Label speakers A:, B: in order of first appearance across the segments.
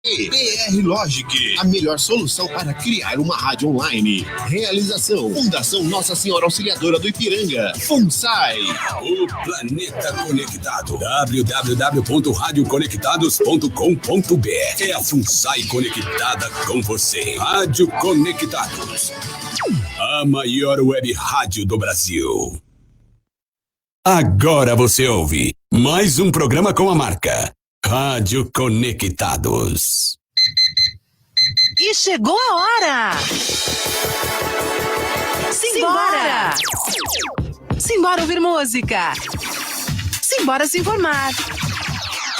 A: BR Logic, a melhor solução para criar uma rádio online. Realização: Fundação Nossa Senhora Auxiliadora do Ipiranga. FUNSAI.
B: O planeta conectado. www.radioconectados.com.br. É a FUNSAI conectada com você. Rádio Conectados, a maior web rádio do Brasil. Agora você ouve mais um programa com a marca Rádio Conectados.
C: E chegou a hora! Simbora! Simbora ouvir música! Simbora se informar!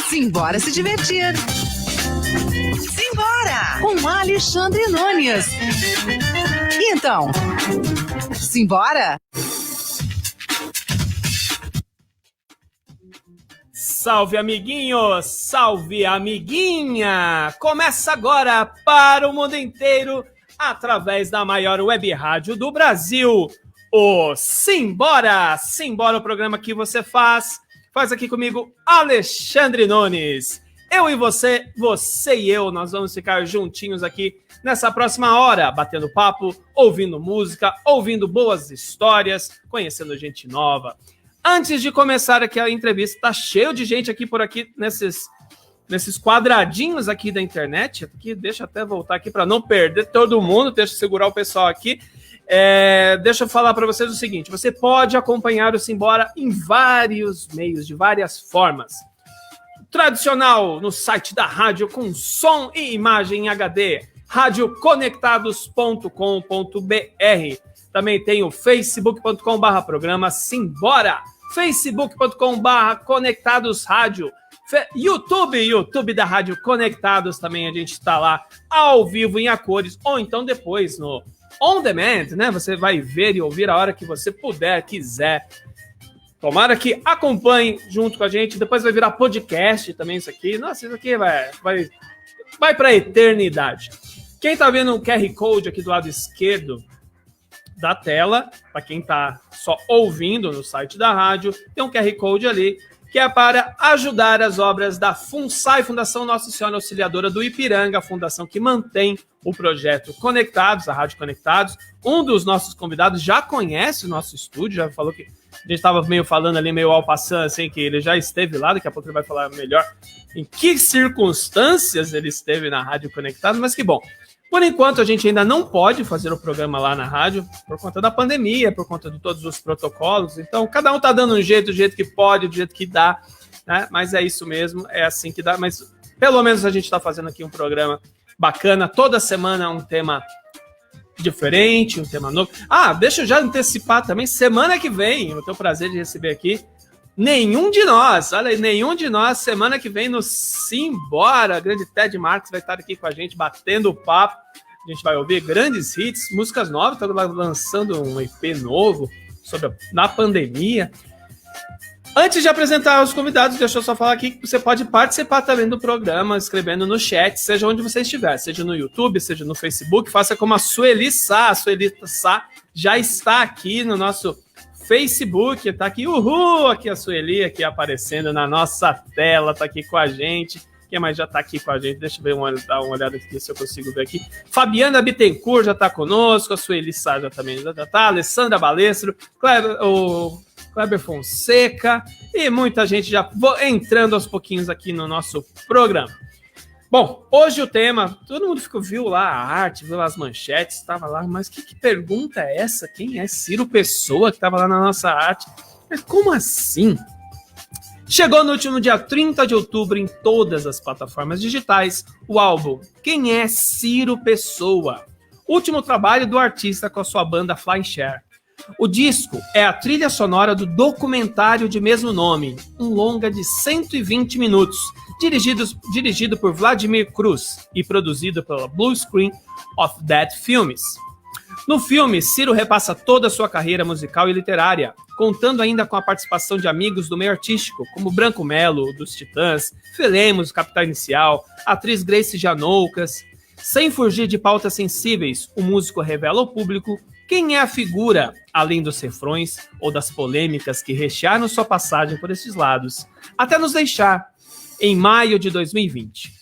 C: Simbora se divertir! Simbora! Com Alexandre Nunes! E então, simbora?
D: Salve, amiguinho! Salve, amiguinha! Começa agora para o mundo inteiro, através da maior web rádio do Brasil, o Simbora! Simbora, o programa que você faz aqui comigo, Alexandre Nunes. Eu e você, você e eu, nós vamos ficar juntinhos aqui nessa próxima hora, batendo papo, ouvindo música, ouvindo boas histórias, conhecendo gente nova. Antes de começar aqui a entrevista, tá cheio de gente aqui por aqui, nesses quadradinhos aqui da internet. Aqui, deixa eu até voltar aqui para não perder todo mundo, deixa eu segurar o pessoal aqui. Deixa eu falar para vocês o seguinte, você pode acompanhar o Simbora em vários meios, de várias formas. Tradicional, no site da rádio, com som e imagem em HD, radioconectados.com.br. Também tem o facebook.com/programa Simbora, facebook.com/Conectados Rádio, YouTube da Rádio Conectados, também a gente está lá ao vivo em a cores, ou então depois no On Demand, né? Você vai ver e ouvir a hora que você puder, quiser. Tomara que acompanhe junto com a gente, depois vai virar podcast também isso aqui. Nossa, isso aqui vai para a eternidade. Quem está vendo o QR Code aqui do lado esquerdo da tela, para quem está só ouvindo no site da rádio, tem um QR Code ali, que é para ajudar as obras da FUNSAI, Fundação Nossa Senhora Auxiliadora do Ipiranga, a fundação que mantém o projeto Conectados, a Rádio Conectados. Um dos nossos convidados já conhece o nosso estúdio, já falou que a gente estava meio falando ali, meio ao passando, assim, que ele já esteve lá, daqui a pouco ele vai falar melhor em que circunstâncias ele esteve na Rádio Conectados, mas que bom. Por enquanto, a gente ainda não pode fazer o programa lá na rádio, por conta da pandemia, por conta de todos os protocolos. Então, cada um tá dando um jeito, do jeito que pode, do jeito que dá, né? Mas é isso mesmo, é assim que dá. Mas, pelo menos, a gente está fazendo aqui um programa bacana. Toda semana um tema diferente, um tema novo. Ah, deixa eu já antecipar também. Semana que vem, eu tenho o prazer de receber aqui nenhum de nós, olha aí, nenhum de nós, semana que vem no Simbora, a grande Ted Marques vai estar aqui com a gente, batendo papo, a gente vai ouvir grandes hits, músicas novas, está lançando um EP novo na pandemia. Antes de apresentar os convidados, deixa eu só falar aqui que você pode participar também do programa, escrevendo no chat, seja onde você estiver, seja no YouTube, seja no Facebook, faça como a Sueli Sá já está aqui no nosso Facebook, tá aqui, aqui a Sueli, aqui aparecendo na nossa tela, tá aqui com a gente. Quem mais já tá aqui com a gente? Deixa eu dar uma olhada aqui, se eu consigo ver aqui. Fabiana Bittencourt já tá conosco, a Sueli Sá já também já tá, Alessandra Balestro, Kleber Fonseca e muita gente já entrando aos pouquinhos aqui no nosso programa. Bom, hoje o tema, todo mundo viu lá a arte, viu lá as manchetes, estava lá, mas que pergunta é essa? Quem é Ciro Pessoa que estava lá na nossa arte? Mas como assim? Chegou no último dia 30 de outubro em todas as plataformas digitais o álbum Quem é Ciro Pessoa? Último trabalho do artista com a sua banda Flying Share. O disco é a trilha sonora do documentário de mesmo nome, um longa de 120 minutos, dirigido por Vladimir Cruz e produzido pela Blue Screen of Death Filmes. No filme, Ciro repassa toda a sua carreira musical e literária, contando ainda com a participação de amigos do meio artístico, como Branco Melo, dos Titãs, Felemos, Capital Inicial, a atriz Grace Janoucas. Sem fugir de pautas sensíveis, o músico revela ao público quem é a figura, além dos refrões ou das polêmicas que rechearam sua passagem por esses lados, até nos deixar, em maio de 2020.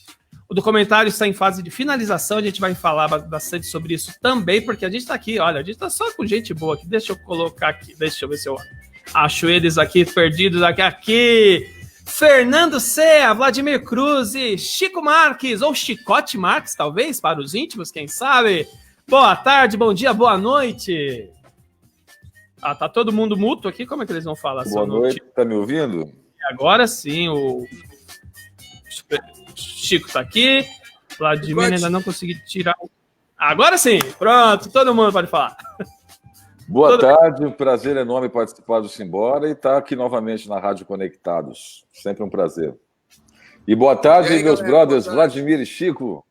D: O documentário está em fase de finalização, a gente vai falar bastante sobre isso também, porque a gente está aqui, olha, a gente está só com gente boa aqui. Deixa eu colocar aqui, deixa eu ver se eu acho eles aqui, perdidos aqui. Fernando Cea, Vladimir Cruz e Chico Marques, ou Chicote Marques, talvez, para os íntimos, quem sabe. Boa tarde, bom dia, boa noite. Ah, tá todo mundo mútuo aqui? Como é que eles vão falar?
E: Boa noite, tá me ouvindo?
D: Agora sim, o Chico tá aqui. Vladimir ainda não consegui tirar. Agora sim, pronto, todo mundo pode falar.
E: Boa tarde, um prazer enorme participar do Simbora e estar aqui novamente na Rádio Conectados. Sempre um prazer. E boa tarde, aí, meus brothers Vladimir e Chico.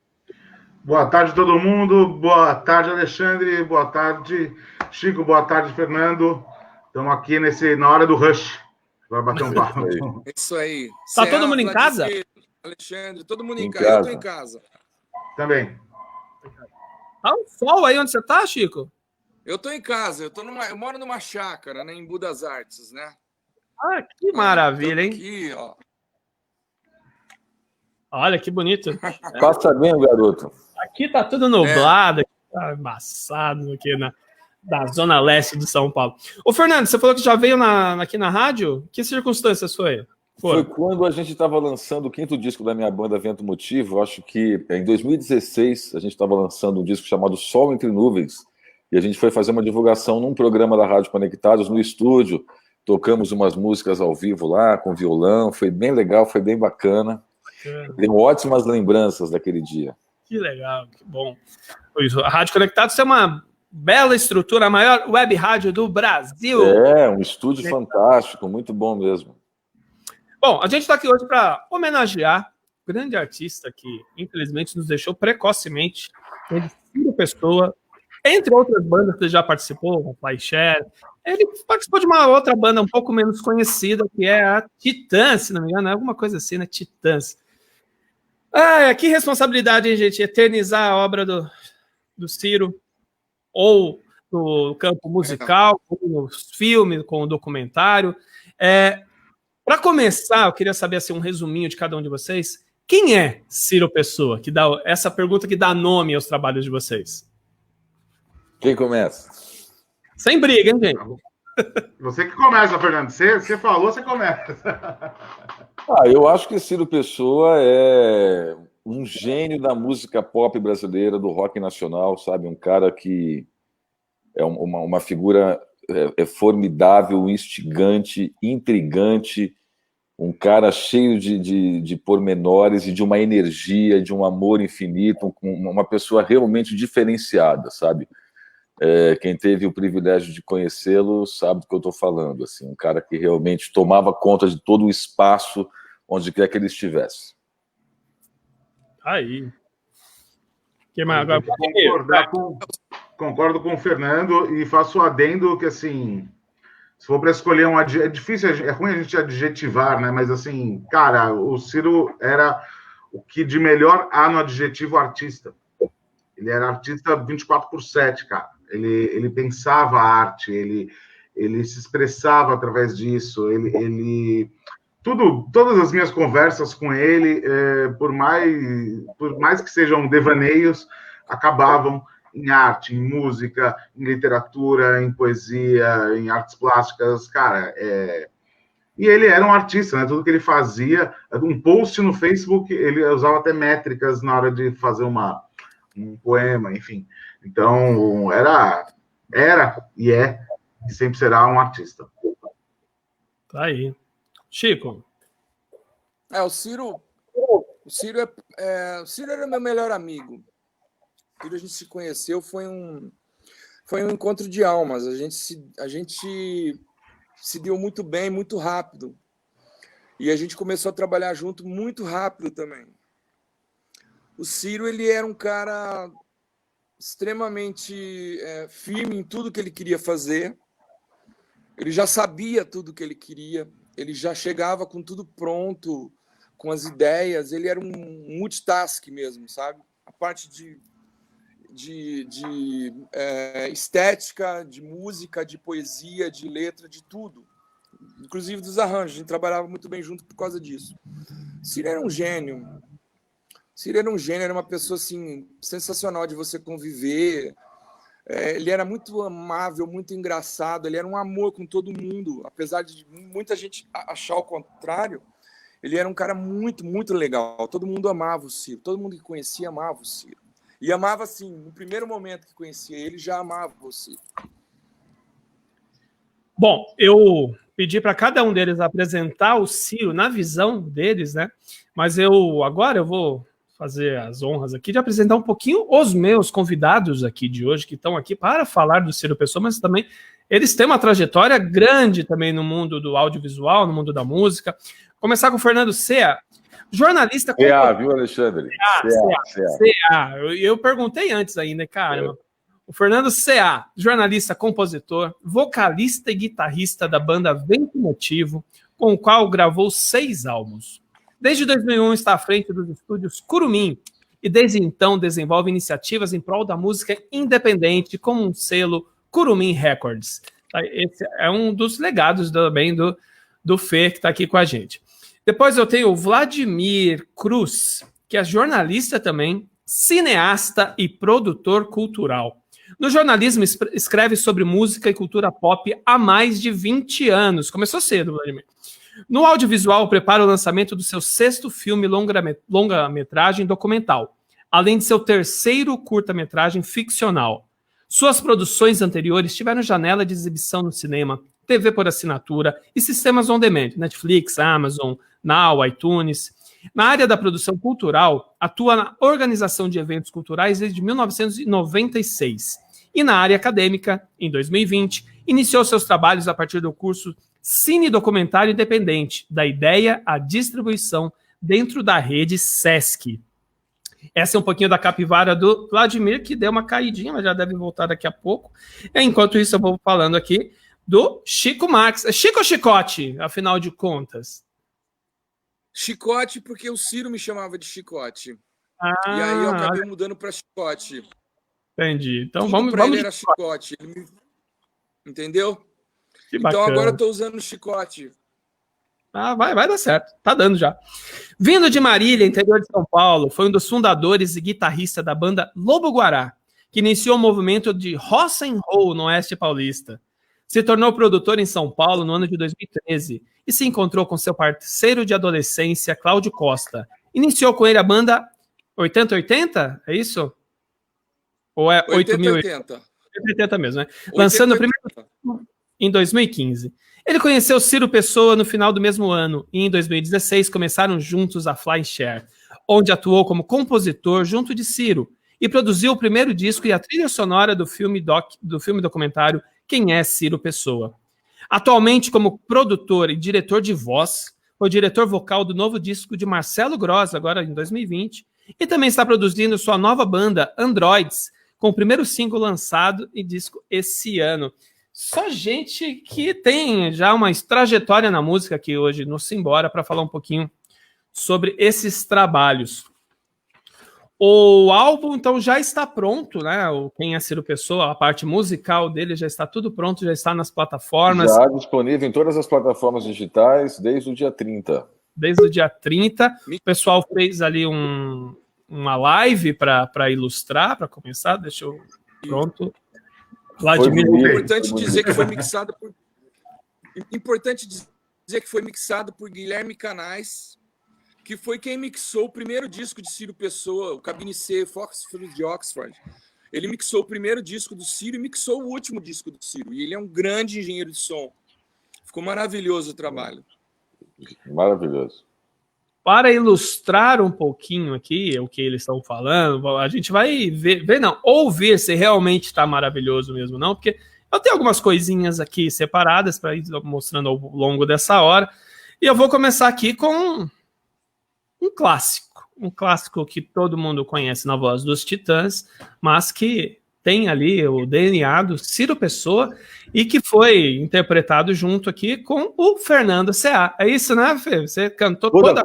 F: Boa tarde, todo mundo. Boa tarde, Alexandre. Boa tarde, Chico. Boa tarde, Fernando. Estamos aqui na hora do rush. Vai bater um papo.
G: Isso aí.
D: Tá todo mundo em casa?
G: Alexandre, todo mundo em casa. Eu tô em casa.
F: Também.
D: Tá um sol aí onde você tá, Chico?
G: Eu tô em casa. Eu moro numa chácara, né, em Budas Artes, né?
D: Ah, que maravilha, hein?
G: Aqui, ó.
D: Olha que bonito.
E: Passa bem, garoto.
D: Aqui tá tudo nublado, aqui tá embaçado aqui da zona leste de São Paulo. Ô, Fernando, você falou que já veio aqui na rádio? Que circunstâncias foi?
E: Foi quando a gente estava lançando o 5º disco da minha banda Vento Motivo. Acho que em 2016 a gente estava lançando um disco chamado Sol Entre Nuvens. E a gente foi fazer uma divulgação num programa da Rádio Conectados, no estúdio. Tocamos umas músicas ao vivo lá, com violão. Foi bem legal, foi bem bacana. Tenho ótimas lembranças daquele dia.
D: Que legal, que bom. A Rádio Conectados tem uma bela estrutura, a maior web rádio do Brasil.
E: É, um estúdio fantástico, muito bom mesmo.
D: Bom, a gente está aqui hoje para homenagear um grande artista que, infelizmente, nos deixou precocemente, Ciro Pessoa, entre outras bandas que ele já participou, o Flyshare. Ele participou de uma outra banda um pouco menos conhecida, que é a Titãs, se não me engano, é alguma coisa assim, né? Titãs. Que responsabilidade, hein, gente? Eternizar a obra do Ciro, ou no campo musical, ou nos filmes, com o documentário. Para começar, eu queria saber assim, um resuminho de cada um de vocês. Quem é Ciro Pessoa? Que dá essa pergunta que dá nome aos trabalhos de vocês.
E: Quem começa?
D: Sem briga, hein, gente?
F: Você que começa, Fernando. Você falou, você começa.
E: Eu acho que Ciro Pessoa é um gênio da música pop brasileira, do rock nacional, sabe? Um cara que é uma figura formidável, instigante, intrigante, um cara cheio de pormenores e de uma energia, de um amor infinito, uma pessoa realmente diferenciada, sabe? Quem teve o privilégio de conhecê-lo sabe do que eu estou falando, assim, um cara que realmente tomava conta de todo o espaço onde quer que ele estivesse.
D: Aí. Que mais agora?
F: Concordo com o Fernando e faço adendo que, assim, se for para escolher um adjetivo, é difícil, é ruim a gente adjetivar, né? Mas, assim, cara, o Ciro era o que de melhor há no adjetivo artista. Ele era artista 24/7, cara. Ele pensava a arte, ele se expressava através disso, todas as minhas conversas com ele, por mais que sejam devaneios, acabavam em arte, em música, em literatura, em poesia, em artes plásticas, cara. E ele era um artista, né? Tudo que ele fazia, um post no Facebook, ele usava até métricas na hora de fazer um poema, enfim. Então, era e sempre será um artista.
D: Tá aí. Chico.
G: O Ciro era meu melhor amigo. Quando a gente se conheceu, foi um encontro de almas. A gente se deu muito bem, muito rápido. E a gente começou a trabalhar junto muito rápido também. O Ciro, ele era um cara extremamente firme em tudo que ele queria fazer. Ele já sabia tudo que ele queria. Ele já chegava com tudo pronto, com as ideias. Ele era um multitask mesmo, sabe? A parte de estética, de música, de poesia, de letra, de tudo. Inclusive dos arranjos. A gente trabalhava muito bem junto por causa disso. Ciro era um gênio. Ciro era um gênio, era uma pessoa assim, sensacional de você conviver. Ele era muito amável, muito engraçado, ele era um amor com todo mundo, apesar de muita gente achar o contrário. Ele era um cara muito, muito legal. Todo mundo amava o Ciro, todo mundo que conhecia amava o Ciro. E amava, assim, no primeiro momento que conhecia ele, já amava o Ciro.
D: Bom, eu pedi para cada um deles apresentar o Ciro na visão deles, né? Mas agora eu vou fazer as honras aqui de apresentar um pouquinho os meus convidados aqui de hoje, que estão aqui para falar do Ciro Pessoa, mas também eles têm uma trajetória grande também no mundo do audiovisual, no mundo da música. Começar com o Fernando Cea, jornalista...
E: CA, viu, Alexandre?
D: CA. Eu perguntei antes ainda, cara. O Fernando Cea, jornalista, compositor, vocalista e guitarrista da banda Vento Motivo, com o qual gravou 6 álbuns. Desde 2001 está à frente dos estúdios Curumim e desde então desenvolve iniciativas em prol da música independente com um selo Curumim Records. Esse é um dos legados também do Fê, que está aqui com a gente. Depois eu tenho o Vladimir Cruz, que é jornalista também, cineasta e produtor cultural. No jornalismo, escreve sobre música e cultura pop há mais de 20 anos. Começou cedo, Vladimir. No audiovisual, prepara o lançamento do seu 6º filme longa-metragem documental, além de seu 3º curta-metragem ficcional. Suas produções anteriores tiveram janela de exibição no cinema, TV por assinatura e sistemas on-demand, Netflix, Amazon, Now, iTunes. Na área da produção cultural, atua na organização de eventos culturais desde 1996. E na área acadêmica, em 2020, iniciou seus trabalhos a partir do curso Cine Documentário Independente, da ideia à distribuição dentro da rede Sesc. Essa é um pouquinho da capivara do Vladimir, que deu uma caidinha, mas já deve voltar daqui a pouco. Enquanto isso, eu vou falando aqui do Chico Marques. É Chico ou Chicote, afinal de contas?
G: Chicote, porque o Ciro me chamava de Chicote. E aí eu acabei mudando para Chicote.
D: Entendi. Então
G: Tudo
D: vamos
G: ele era Chicote. Entendeu?
D: Que
G: então
D: bacana.
G: agora eu estou usando Chicote.
D: Vai dar certo. Tá dando já. Vindo de Marília, interior de São Paulo, foi um dos fundadores e guitarrista da banda Lobo Guará, que iniciou o movimento de rock and roll no Oeste Paulista. Se tornou produtor em São Paulo no ano de 2013 e se encontrou com seu parceiro de adolescência, Cláudio Costa. Iniciou com ele a banda 8080, é isso? Ou é
G: 8080?
D: 8080 mesmo, né? Lançando o primeiro em 2015. Ele conheceu Ciro Pessoa no final do mesmo ano e em 2016 começaram juntos a Fly Share, onde atuou como compositor junto de Ciro e produziu o primeiro disco e a trilha sonora do filme documentário Quem é Ciro Pessoa. Atualmente, como produtor e diretor de voz, foi diretor vocal do novo disco de Marcelo Gross, agora em 2020, e também está produzindo sua nova banda, Androids, com o primeiro single lançado e disco esse ano. Só gente que tem já uma trajetória na música aqui hoje no Simbora para falar um pouquinho sobre esses trabalhos. O álbum, então, já está pronto, né? O Quem é Ciro Pessoa, a parte musical dele já está tudo pronto, já está nas plataformas.
E: Já disponível em todas as plataformas digitais desde o dia 30.
D: Desde o dia 30. O pessoal fez ali uma live para ilustrar, para começar. Deixa eu... Pronto.
G: Vladimir. Importante dizer que foi mixado por... Importante dizer que foi mixado por Guilherme Canais, que foi quem mixou o primeiro disco de Ciro Pessoa, o Cabine C, Foxfield de Oxford. Ele mixou o primeiro disco do Ciro e mixou o último disco do Ciro. E ele é um grande engenheiro de som. Ficou maravilhoso o trabalho.
E: Maravilhoso.
D: Para ilustrar um pouquinho aqui o que eles estão falando, a gente vai ouvir se realmente está maravilhoso mesmo, não, porque eu tenho algumas coisinhas aqui separadas para ir mostrando ao longo dessa hora. E eu vou começar aqui com um clássico que todo mundo conhece na voz dos Titãs, mas que tem ali o DNA do Ciro Pessoa e que foi interpretado junto aqui com o Fernando Cea. É isso, né, Fê? Você cantou toda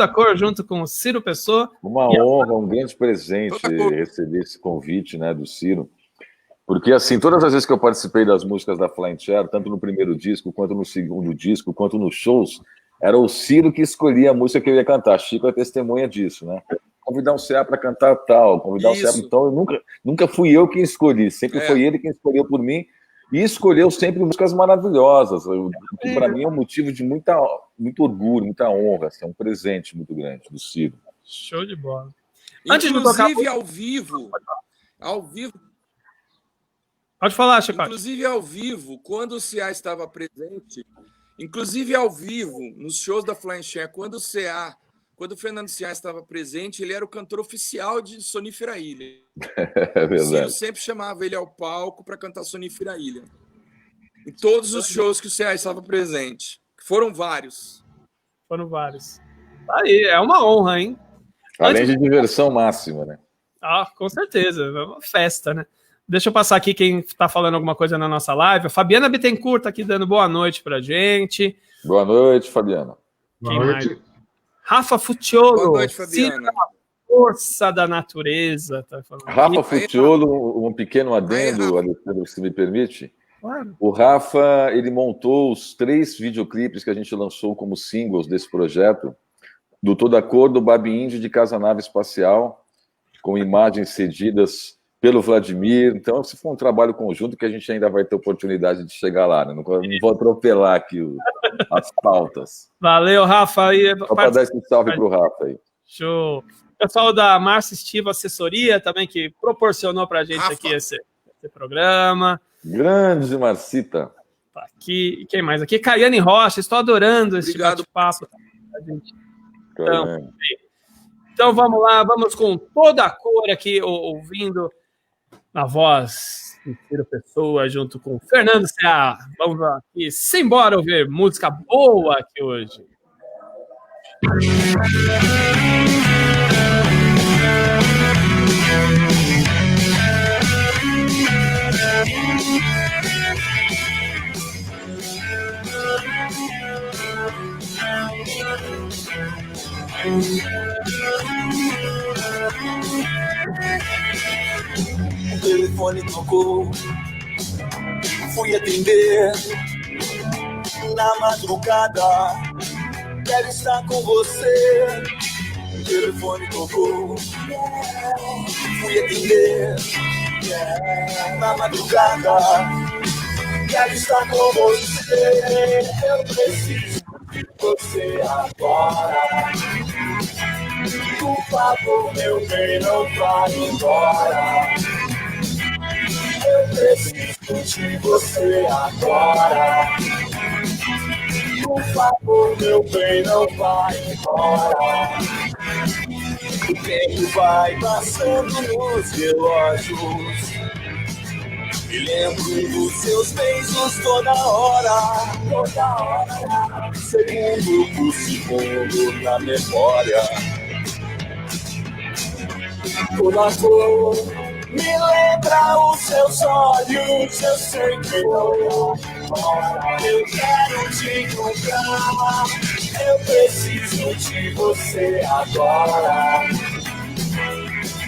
D: a cor junto com o Ciro Pessoa.
E: Uma honra, um grande presente receber esse convite, né, do Ciro. Porque, assim, todas as vezes que eu participei das músicas da Flying Chair, tanto no primeiro disco, quanto no segundo disco, quanto nos shows, era o Ciro que escolhia a música que eu ia cantar. Chico é testemunha disso, né? Convidar o CA para cantar tal, convidar o CA. Então, nunca fui eu quem escolhi, sempre foi ele quem escolheu por mim e escolheu sempre músicas maravilhosas, o que para mim é um motivo de muito orgulho, muita honra, assim, é um presente muito grande do Ciro.
D: Show de bola.
G: Antes de tocar ao vivo.
D: Pode falar, Chico.
G: Inclusive ao vivo, quando o CA estava presente, inclusive ao vivo, nos shows da Flying Chair, quando o Fernando CA estava presente, ele era o cantor oficial de Sonífera Ilha.
E: É verdade.
G: O Ciro sempre chamava ele ao palco para cantar Sonífera Ilha. Em todos os shows que o CA estava presente. Foram vários.
D: Aí, é uma honra, hein?
E: Além de diversão máxima, né?
D: Ah, com certeza. É uma festa, né? Deixa eu passar aqui quem está falando alguma coisa na nossa live. A Fabiana Bittencourt está aqui dando boa noite pra gente.
E: Boa noite, Fabiana.
D: Quem mais? Rafa Futiolo.
G: Boa noite, Fabiana.
D: Força da natureza. Tá falando
E: Rafa Futiolo, um pequeno adendo, Alessandro, se me permite.
D: Claro.
E: O Rafa, ele montou os 3 videoclipes que a gente lançou como singles desse projeto, do Toda Cor, do Babi Índio de Casanave Espacial, com imagens cedidas pelo Vladimir. Então, se for um trabalho conjunto que a gente ainda vai ter oportunidade de chegar lá, né? Não vou atropelar aqui as pautas.
D: Valeu, Rafa.
E: Só para dar esse salve para o Rafa aí.
D: Show. O pessoal da Márcia Estiva Assessoria também, que proporcionou para a gente aqui esse programa.
E: Grande Marcita.
D: Tá aqui. E quem mais aqui? Caiane Rocha. Estou adorando esse bate-papo. Então vamos lá, vamos com Toda a Cor aqui, ouvindo na voz de Ciro Pessoa, junto com Fernando CA. Vamos lá aqui, simbora ouvir música boa aqui hoje.
H: O telefone tocou, fui atender. Na madrugada, quero estar com você. O telefone tocou, fui atender. Na madrugada, quero estar com você. Eu preciso de você agora. Por favor, meu bem, não vá embora. Eu preciso de você agora. Por favor, meu bem, não vá embora. O tempo vai passando nos relógios. Me lembro dos seus beijos toda hora. Segundo por segundo na memória. Toda cor me lembra os seus olhos. Eu sei que não. Eu quero te encontrar. Eu preciso de você agora.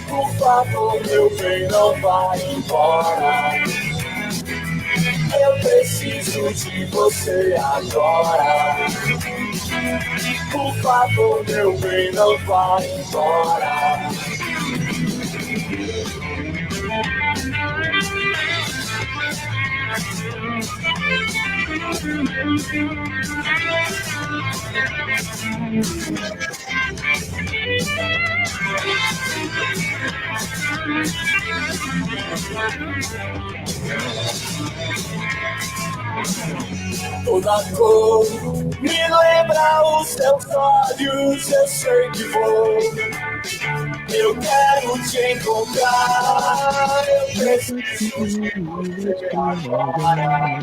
H: Por favor, meu bem, não vá embora. Eu preciso de você agora. Por favor, meu bem, não vá embora. Toda cor me lembra os seus olhos. Eu sei que vou. Eu quero te encontrar. Eu preciso de você agora.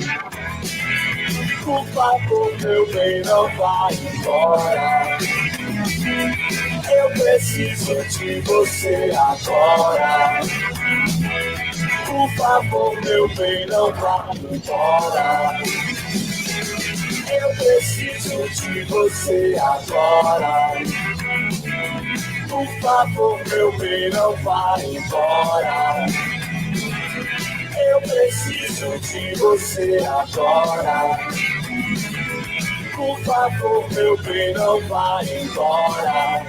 H: Por favor, meu bem, não vá embora. Eu preciso de você agora. Por favor, meu bem, não vá embora. Eu preciso de você agora. Por favor, meu bem, não vá embora. Eu preciso de você agora. por favor, meu bem, não vai embora.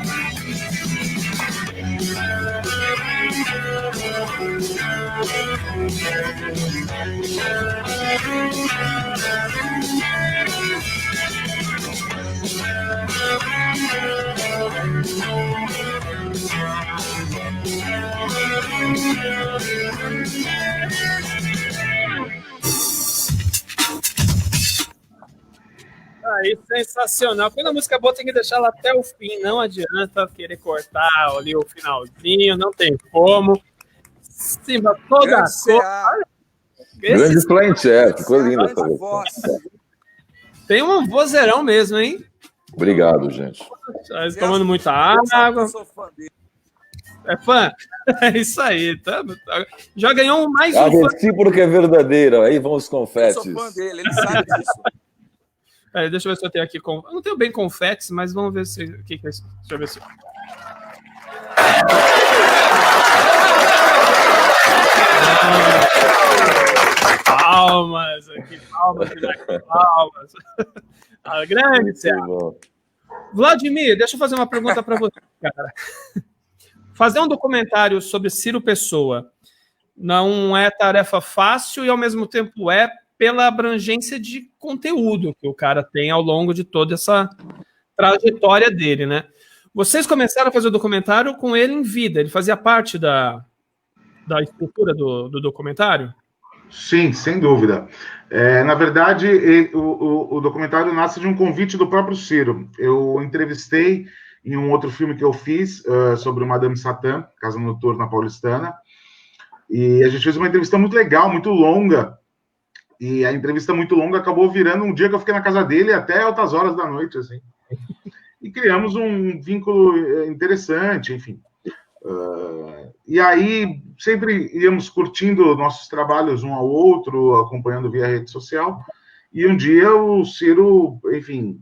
D: Aí, sensacional. Quando a música é boa, tem que deixar ela até o fim. Não adianta querer cortar ali o finalzinho, não tem como. Simba, toda a cor.
E: Grande Flint, ficou linda essa voz.
D: Tem um vozeirão mesmo, hein?
E: Obrigado, gente.
D: Tá tomando muita água.
G: Eu sou fã dele.
D: É fã? É isso aí. Já ganhou mais
E: A
D: um fã.
E: recíproca é verdadeira. Aí vão os confetes.
G: Eu sou fã dele, ele sabe disso.
D: Deixa eu ver se eu tenho aqui. Eu não tenho bem confetes, mas vamos ver se. O que é isso? Deixa eu ver se. Palmas aqui, palmas. A grande Céu. Vladimir, deixa eu fazer uma pergunta para você, cara. Fazer um documentário sobre Ciro Pessoa não é tarefa fácil e, ao mesmo tempo, é pela abrangência de conteúdo que o cara tem ao longo de toda essa trajetória dele, né? Vocês começaram a fazer o documentário com ele em vida, ele fazia parte da estrutura do documentário?
F: Sim, sem dúvida. Na verdade, o documentário nasce de um convite do próprio Ciro. Eu entrevistei em um outro filme que eu fiz sobre o Madame Satã, Casa Noturna Paulistana, e a gente fez uma entrevista muito legal, muito longa, e a entrevista muito longa acabou virando um dia que eu fiquei na casa dele até altas horas da noite, assim. E criamos um vínculo interessante, enfim. E aí, sempre íamos curtindo nossos trabalhos um ao outro, acompanhando via rede social, e um dia o Ciro, enfim,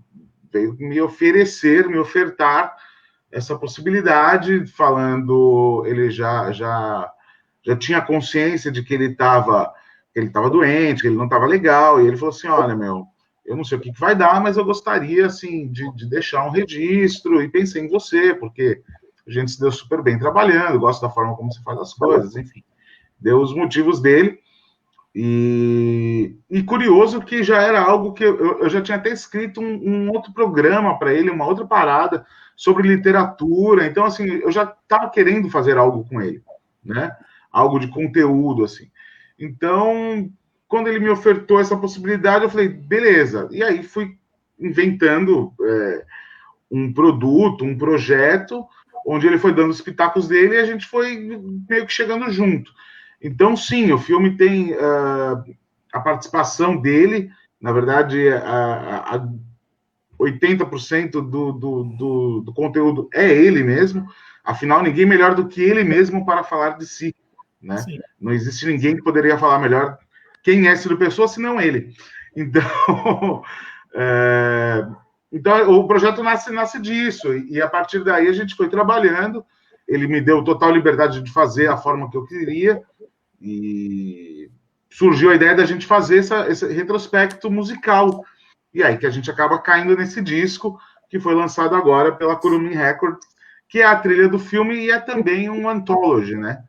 F: veio me ofertar essa possibilidade, falando, ele já tinha consciência de que ele estava doente, que ele não estava legal, e ele falou assim, olha, eu não sei o que vai dar, mas eu gostaria, assim, de deixar um registro, e pensei em você, porque a gente se deu super bem trabalhando, gosto da forma como você faz as coisas, enfim. Deu os motivos dele, e curioso que já era algo que eu já tinha até escrito um outro programa para ele, uma outra parada sobre literatura, então, assim, eu já estava querendo fazer algo com ele, né? Algo de conteúdo, assim. Então, quando ele me ofertou essa possibilidade, eu falei, beleza. E aí fui inventando um produto, um projeto, onde ele foi dando os pitacos dele e a gente foi meio que chegando junto. Então, sim, o filme tem a participação dele, na verdade, 80% do conteúdo é ele mesmo, afinal, ninguém melhor do que ele mesmo para falar de si, né? Não existe ninguém que poderia falar melhor quem é Ciro Pessoa, senão ele. Então, então o projeto nasce disso, e a partir daí a gente foi trabalhando, ele me deu total liberdade de fazer a forma que eu queria, e surgiu a ideia da gente fazer esse retrospecto musical, e aí que a gente acaba caindo nesse disco, que foi lançado agora pela Curumim Records, que é a trilha do filme e é também um anthology, né?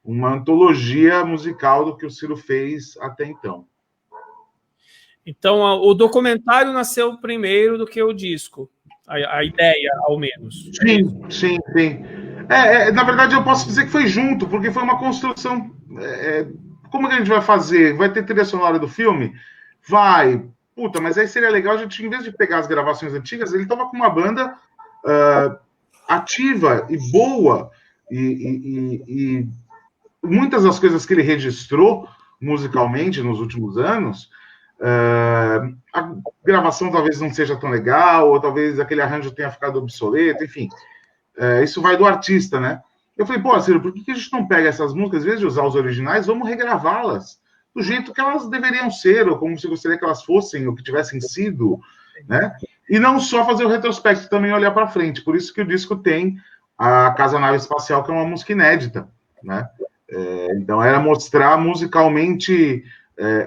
F: Uma antologia musical do que o Ciro fez até então.
D: Então, o documentário nasceu primeiro do que o disco, a ideia, ao menos.
F: Sim. Na verdade, eu posso dizer que foi junto, porque foi uma construção. Como que a gente vai fazer? Vai ter trilha sonora do filme? Vai. Puta, mas aí seria legal a gente, em vez de pegar as gravações antigas, ele estava com uma banda ativa e boa, e muitas das coisas que ele registrou musicalmente nos últimos anos, a gravação talvez não seja tão legal, ou talvez aquele arranjo tenha ficado obsoleto, enfim. Isso vai do artista, né? Eu falei, pô, Ciro, por que a gente não pega essas músicas, em vez de usar os originais, vamos regravá-las do jeito que elas deveriam ser, ou como se gostaria que elas fossem, ou que tivessem sido, né? E não só fazer o retrospecto, também olhar para frente. Por isso que o disco tem a Casa Nave Espacial, que é uma música inédita, né? Então, era mostrar musicalmente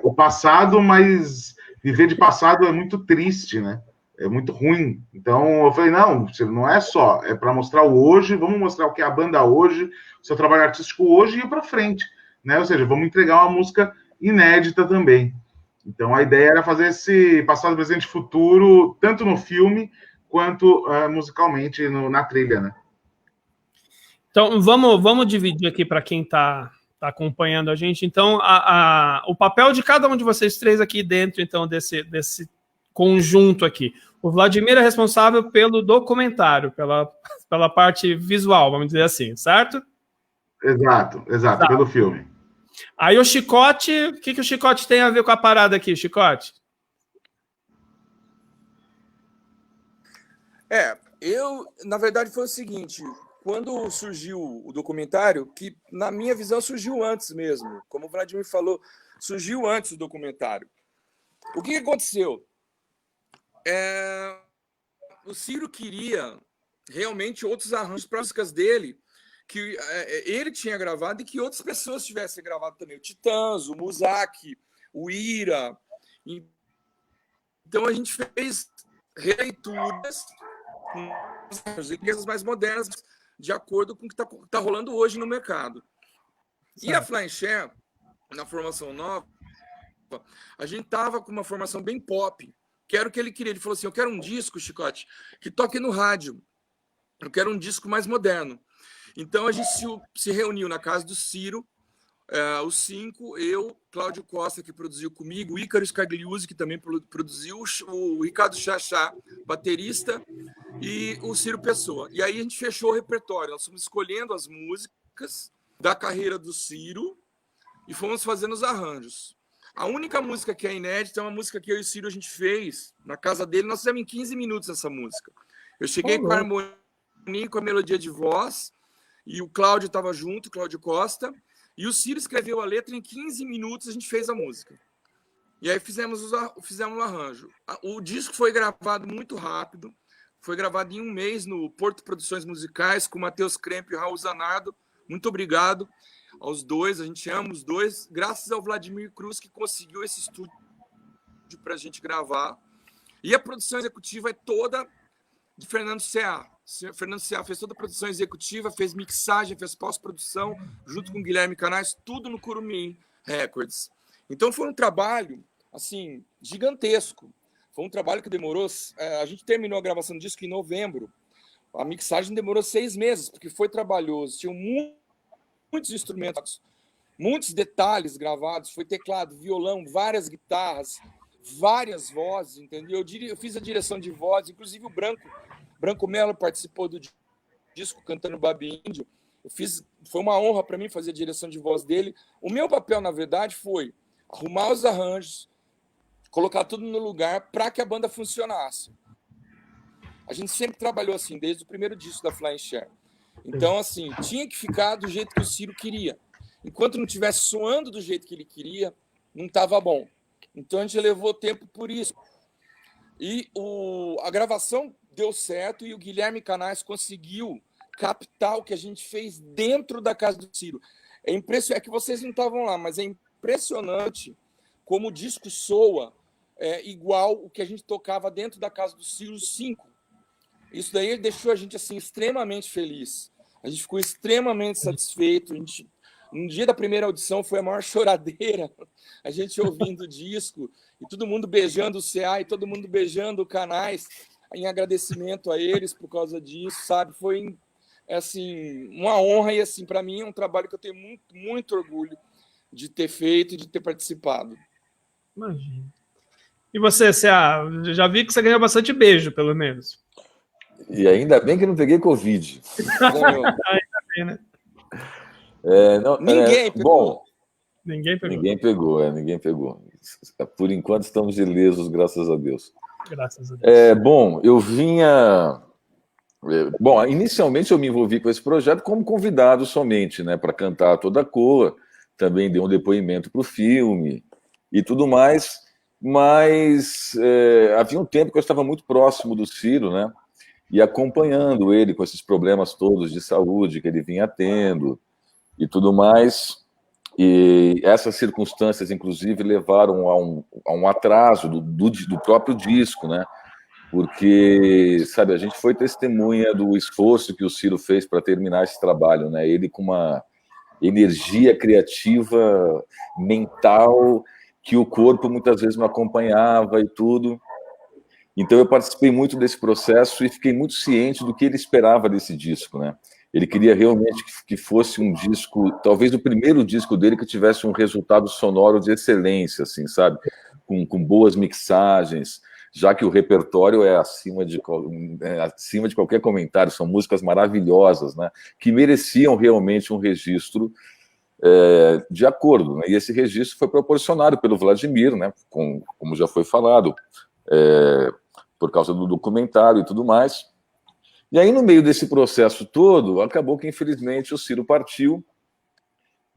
F: o passado, mas viver de passado é muito triste, né? é muito ruim. Então eu falei, não é só, é para mostrar o hoje, vamos mostrar o que é a banda hoje, o seu trabalho artístico hoje e ir para frente, né? Ou seja, vamos entregar uma música inédita também. Então a ideia era fazer esse passado, presente e futuro, tanto no filme quanto musicalmente na trilha, né?
D: Então vamos dividir aqui para quem está acompanhando a gente. Então o papel de cada um de vocês três aqui dentro, então, desse conjunto aqui. O Vladimir é responsável pelo documentário, pela parte visual, vamos dizer assim, certo?
F: Exato, pelo filme.
D: Aí o Chicote, o que o Chicote tem a ver com a parada aqui, Chicote?
G: Na verdade, foi o seguinte, quando surgiu o documentário, que na minha visão surgiu antes mesmo, como o Vladimir falou, surgiu antes do documentário. O que aconteceu? O Ciro queria realmente outros arranjos para as músicas dele, que ele tinha gravado e que outras pessoas tivessem gravado também. O Titãs, o Muzak, o Ira. Então a gente fez releituras com as empresas mais modernas, de acordo com o que está rolando hoje no mercado. Certo. E a Flying Share, na formação nova, a gente estava com uma formação bem pop, que era o que ele queria. Ele falou assim, eu quero um disco, Chicote, que toque no rádio. Eu quero um disco mais moderno. Então a gente se reuniu na casa do Ciro, os 5, eu, Cláudio Costa, que produziu comigo, o Ícaro Scagliuzzi, que também produziu, o Ricardo Chachá, baterista, e o Ciro Pessoa. E aí a gente fechou o repertório, nós fomos escolhendo as músicas da carreira do Ciro e fomos fazendo os arranjos. A única música que é inédita é uma música que eu e o Ciro a gente fez na casa dele, nós fizemos em 15 minutos essa música. Eu cheguei com a harmonia, com a melodia de voz, e o Cláudio estava junto, o Cláudio Costa, e o Ciro escreveu a letra, em 15 minutos a gente fez a música. E aí fizemos o arranjo. O disco foi gravado muito rápido, foi gravado em 1 mês no Porto Produções Musicais, com o Matheus Kremp e o Raul Zanardo. Muito obrigado aos dois, a gente ama os dois, graças ao Vladimir Cruz, que conseguiu esse estúdio para a gente gravar. E a produção executiva é toda de Fernando C.A. Fernando C.A. fez toda a produção executiva, fez mixagem, fez pós-produção, junto com o Guilherme Canais, tudo no Curumim Records. Então foi um trabalho, assim, gigantesco. Foi um trabalho que demorou... a gente terminou a gravação do disco em novembro. A mixagem demorou 6 meses, porque foi trabalhoso. Tinham muitos instrumentos, muitos detalhes gravados. Foi teclado, violão, várias guitarras, várias vozes, entendeu? Eu fiz a direção de voz, inclusive o Branco Melo participou do disco cantando Babi Índio. Foi uma honra para mim fazer a direção de voz dele. O meu papel, na verdade, foi arrumar os arranjos, colocar tudo no lugar para que a banda funcionasse. A gente sempre trabalhou assim, desde o primeiro disco da Flying Share. Então, assim, tinha que ficar do jeito que o Ciro queria. Enquanto não estivesse soando do jeito que ele queria, não estava bom. Então, a gente levou tempo por isso. E a gravação deu certo e o Guilherme Canais conseguiu captar o que a gente fez dentro da casa do Ciro. É que vocês não estavam lá, mas é impressionante como o disco soa igual o que a gente tocava dentro da casa do Ciro 5. Isso daí deixou a gente assim extremamente feliz. A gente ficou extremamente satisfeito. No dia da primeira audição foi a maior choradeira, a gente ouvindo o disco e todo mundo beijando o CA e todo mundo beijando o Canais em agradecimento a eles por causa disso, sabe? Foi assim uma honra e assim para mim é um trabalho que eu tenho muito, muito orgulho de ter feito e de ter participado.
D: Imagina. E você, CA, já vi que você ganhou bastante beijo, pelo menos.
E: E ainda bem que não peguei Covid.
D: Ainda bem, né?
G: Ninguém pegou.
E: Bom,
D: Ninguém
E: pegou. Por enquanto estamos ilesos, graças a Deus.
D: Graças a Deus.
E: Bom, eu vinha... Bom, inicialmente eu me envolvi com esse projeto como convidado somente, né, para cantar a toda cor, também dei um depoimento para o filme e tudo mais, mas havia um tempo que eu estava muito próximo do Ciro, né, e acompanhando ele com esses problemas todos de saúde que ele vinha tendo e tudo mais, e essas circunstâncias, inclusive, levaram a um atraso do próprio disco, né? porque, sabe, a gente foi testemunha do esforço que o Ciro fez para terminar esse trabalho, né? Ele com uma energia criativa, mental, que o corpo muitas vezes não acompanhava e tudo. Então eu participei muito desse processo e fiquei muito ciente do que ele esperava desse disco, né? Ele queria realmente que fosse um disco, talvez o primeiro disco dele que tivesse um resultado sonoro de excelência, assim, sabe? Com boas mixagens, já que o repertório é acima de qualquer comentário, são músicas maravilhosas, né? Que mereciam realmente um registro de acordo, né? E esse registro foi proporcionado pelo Vladimir, né? Como já foi falado, por causa do documentário e tudo mais. E aí, no meio desse processo todo, acabou que, infelizmente, o Ciro partiu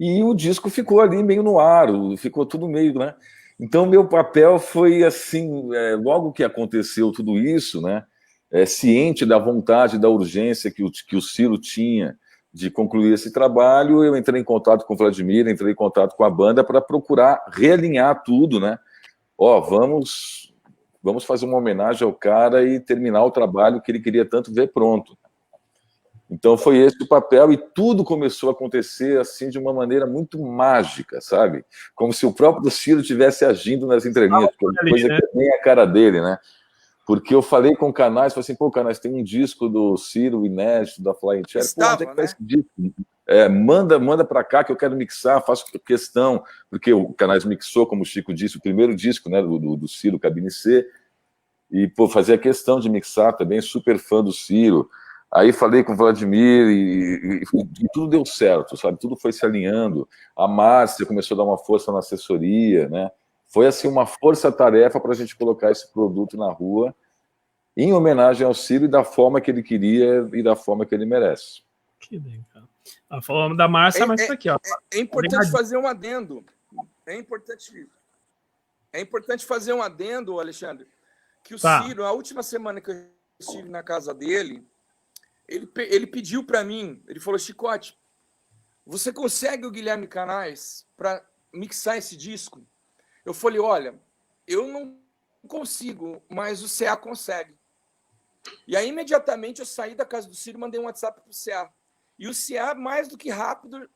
E: e o disco ficou ali meio no ar, ficou tudo meio, né? Então, meu papel foi assim, logo que aconteceu tudo isso, né? Ciente da vontade, da urgência que o Ciro tinha de concluir esse trabalho, eu entrei em contato com o Vladimir, entrei em contato com a banda para procurar realinhar tudo, né? Vamos fazer uma homenagem ao cara e terminar o trabalho que ele queria tanto ver pronto. Então foi esse o papel e tudo começou a acontecer assim de uma maneira muito mágica, sabe? Como se o próprio Ciro estivesse agindo nas entrelinhas, coisa que nem a cara dele, né? Porque eu falei com o Canais, falei assim, pô, Canais, tem um disco do Ciro inédito, da Flying Chair, onde é que tá esse disco? Manda para cá que eu quero mixar, faço questão, porque o Canais mixou, como o Chico disse, o primeiro disco, né, do Ciro, Cabine C, e pô, fazia questão de mixar também, super fã do Ciro. Aí falei com o Vladimir e tudo deu certo, sabe? Tudo foi se alinhando. A Márcia começou a dar uma força na assessoria, né? Foi assim uma força-tarefa para a gente colocar esse produto na rua em homenagem ao Ciro e da forma que ele queria e da forma que ele merece.
D: Que bem, cara. Falando da Márcia, mas tá aqui, ó.
G: É importante fazer um adendo. É importante fazer um adendo, Alexandre, que o Ciro, a última semana que eu estive na casa dele, ele pediu para mim, ele falou, Chicote, você consegue o Guilherme Canais para mixar esse disco? Eu falei, olha, eu não consigo, mas o CA consegue. E aí, imediatamente, eu saí da casa do Ciro e mandei um WhatsApp para o CA. E o CA, mais do que rápido,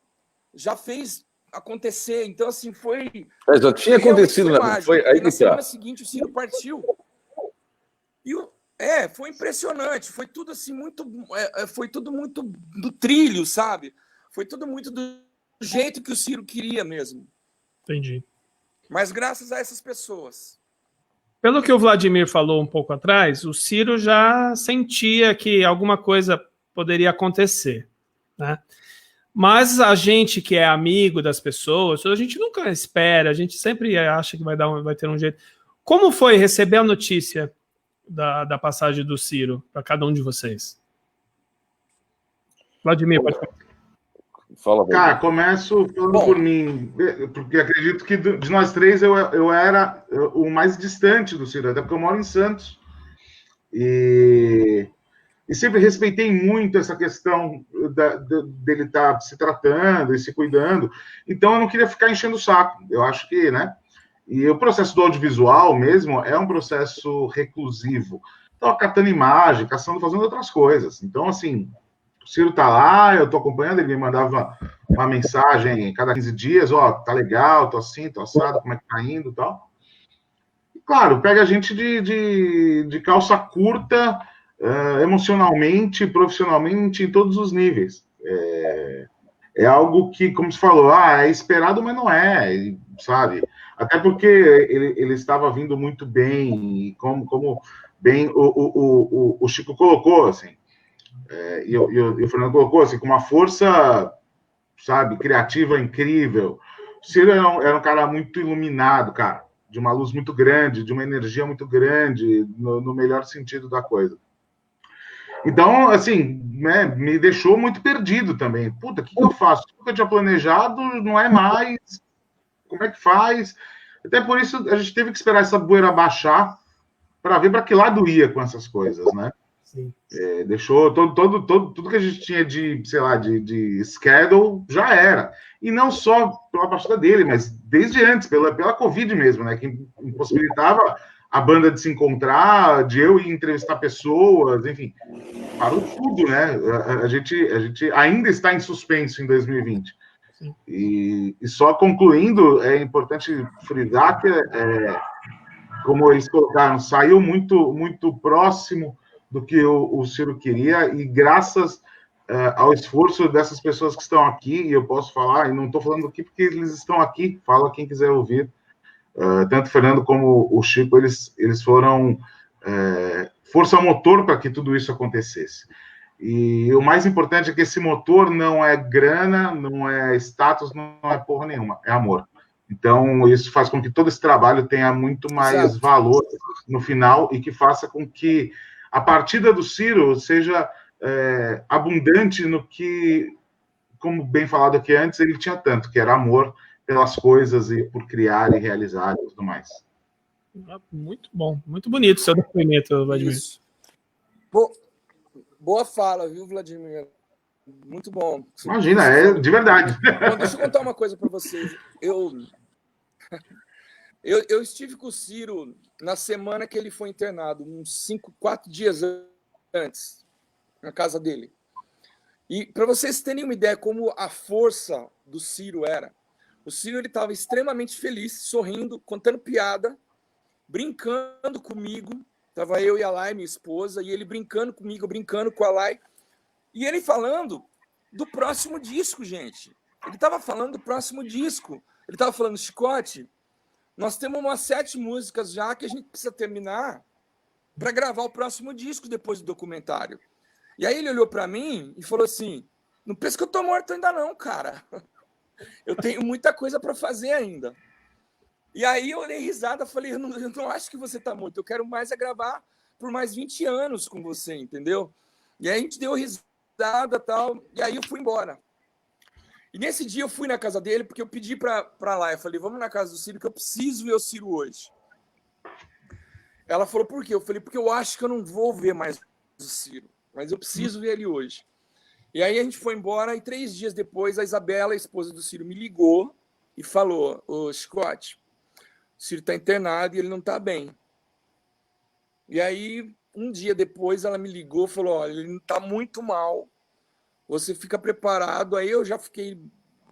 G: já fez acontecer. Então, assim, foi...
E: já tinha acontecido, né? Foi aí
G: na semana seguinte, o Ciro partiu. E foi impressionante. Foi tudo assim, foi tudo muito do trilho, sabe? Foi tudo muito do jeito que o Ciro queria mesmo.
D: Entendi.
G: Mas graças a essas pessoas.
D: Pelo que o Vladimir falou um pouco atrás, o Ciro já sentia que alguma coisa poderia acontecer, né? Mas a gente que é amigo das pessoas, a gente nunca espera, a gente sempre acha que vai ter um jeito. Como foi receber a notícia da passagem do Ciro para cada um de vocês? Vladimir, pode falar.
E: Fala,
F: cara, começo falando por mim, porque acredito que de nós três eu era o mais distante do Ciro, até porque eu moro em Santos e sempre respeitei muito essa questão dele estar se tratando e se cuidando, então eu não queria ficar enchendo o saco, eu acho que, né? E o processo do audiovisual mesmo é um processo reclusivo, então catando imagem, caçando, fazendo outras coisas, então assim... O Ciro tá lá, eu tô acompanhando, ele me mandava uma mensagem cada 15 dias, tá legal, tô assim, tô assado, como é que tá indo e tal. E, claro, pega a gente de calça curta, emocionalmente, profissionalmente, em todos os níveis. É algo que, como você falou, é esperado, mas não é, sabe? Até porque ele estava vindo muito bem, e como bem o Chico colocou, assim, e o Fernando colocou assim, com uma força, sabe, criativa incrível. O Ciro era um cara muito iluminado, cara, de uma luz muito grande, de uma energia muito grande, no melhor sentido da coisa. Então, assim, né, me deixou muito perdido também. Puta, o que eu faço? O que eu tinha planejado não é mais. Como é que faz? Até por isso a gente teve que esperar essa poeira baixar para ver para que lado ia com essas coisas, né? Deixou tudo que a gente tinha de, sei lá, de schedule já era. E não só pela partida dele, mas desde antes, pela Covid mesmo, né? Que impossibilitava a banda de se encontrar, de eu ir entrevistar pessoas, enfim, parou tudo, né? A gente ainda está em suspenso em 2020. E só concluindo, é importante frisar que, como eles colocaram, saiu muito próximo do que o Ciro queria, e graças ao esforço dessas pessoas que estão aqui, e eu posso falar, e não estou falando aqui porque eles estão aqui, fala quem quiser ouvir, tanto o Fernando como o Chico, eles foram força motor para que tudo isso acontecesse. E o mais importante é que esse motor não é grana, não é status, não é porra nenhuma, é amor. Então, isso faz com que todo esse trabalho tenha muito mais valor no final e que faça com que a partida do Ciro seja abundante no que, como bem falado aqui antes, ele tinha tanto, que era amor pelas coisas e por criar e realizar e tudo mais.
D: Muito bom, muito bonito o seu depoimento, Vladimir.
G: Isso. Boa fala, viu, Vladimir? Muito bom.
F: Imagina, é de verdade.
G: Bom, deixa eu contar uma coisa para vocês. Eu estive com o Ciro na semana que ele foi internado, uns 4 dias antes, na casa dele. E para vocês terem uma ideia como a força do Ciro era, o Ciro estava extremamente feliz, sorrindo, contando piada, brincando comigo. Estava eu e a Lai, minha esposa, e ele brincando comigo, brincando com a Lai. E ele falando do próximo disco, gente. Ele estava falando do próximo disco. Ele estava falando, Chicote, nós temos umas 7 músicas já que a gente precisa terminar para gravar o próximo disco depois do documentário. E aí ele olhou para mim e falou assim, não pensa que eu tô morto ainda não, cara. Eu tenho muita coisa para fazer ainda. E aí eu dei risada, falei, eu não acho que você tá morto, eu quero mais gravar por mais 20 anos com você, entendeu? E aí a gente deu risada e tal, e aí eu fui embora. E nesse dia eu fui na casa dele, porque eu pedi para lá, eu falei, vamos na casa do Ciro, que eu preciso ver o Ciro hoje. Ela falou, por quê? Eu falei, porque eu acho que eu não vou ver mais o Ciro, mas eu preciso ver ele hoje. E aí a gente foi embora, e 3 dias depois, a Isabela, a esposa do Ciro, me ligou e falou, ô Scott, o Ciro está internado e ele não está bem. E aí, um dia depois, ela me ligou e falou, olha, ele está muito mal, você fica preparado. Aí eu já fiquei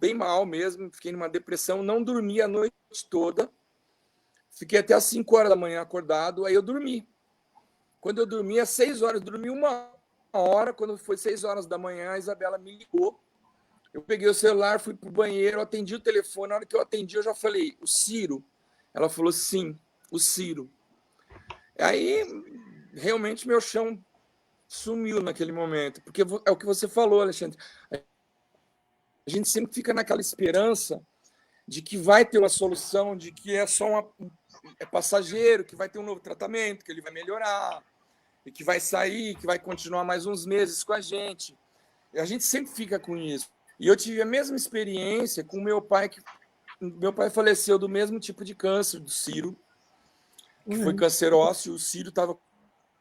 G: bem mal mesmo, fiquei numa depressão, não dormi a noite toda, fiquei até às 5 horas da manhã acordado, aí eu dormi. Quando eu dormi, às 6 horas, dormi 1 hora, quando foi 6 horas da manhã, a Isabela me ligou, eu peguei o celular, fui pro banheiro, atendi o telefone, na hora que eu atendi, eu já falei, o Ciro? Ela falou, sim, o Ciro. Aí, realmente, meu chão sumiu naquele momento, porque é o que você falou, Alexandre. A gente sempre fica naquela esperança de que vai ter uma solução, de que é só é passageiro, que vai ter um novo tratamento, que ele vai melhorar, e que vai sair, que vai continuar mais uns meses com a gente. E a gente sempre fica com isso. E eu tive a mesma experiência com meu pai, que meu pai faleceu do mesmo tipo de câncer do Ciro, que foi câncer ósseo. O Ciro estava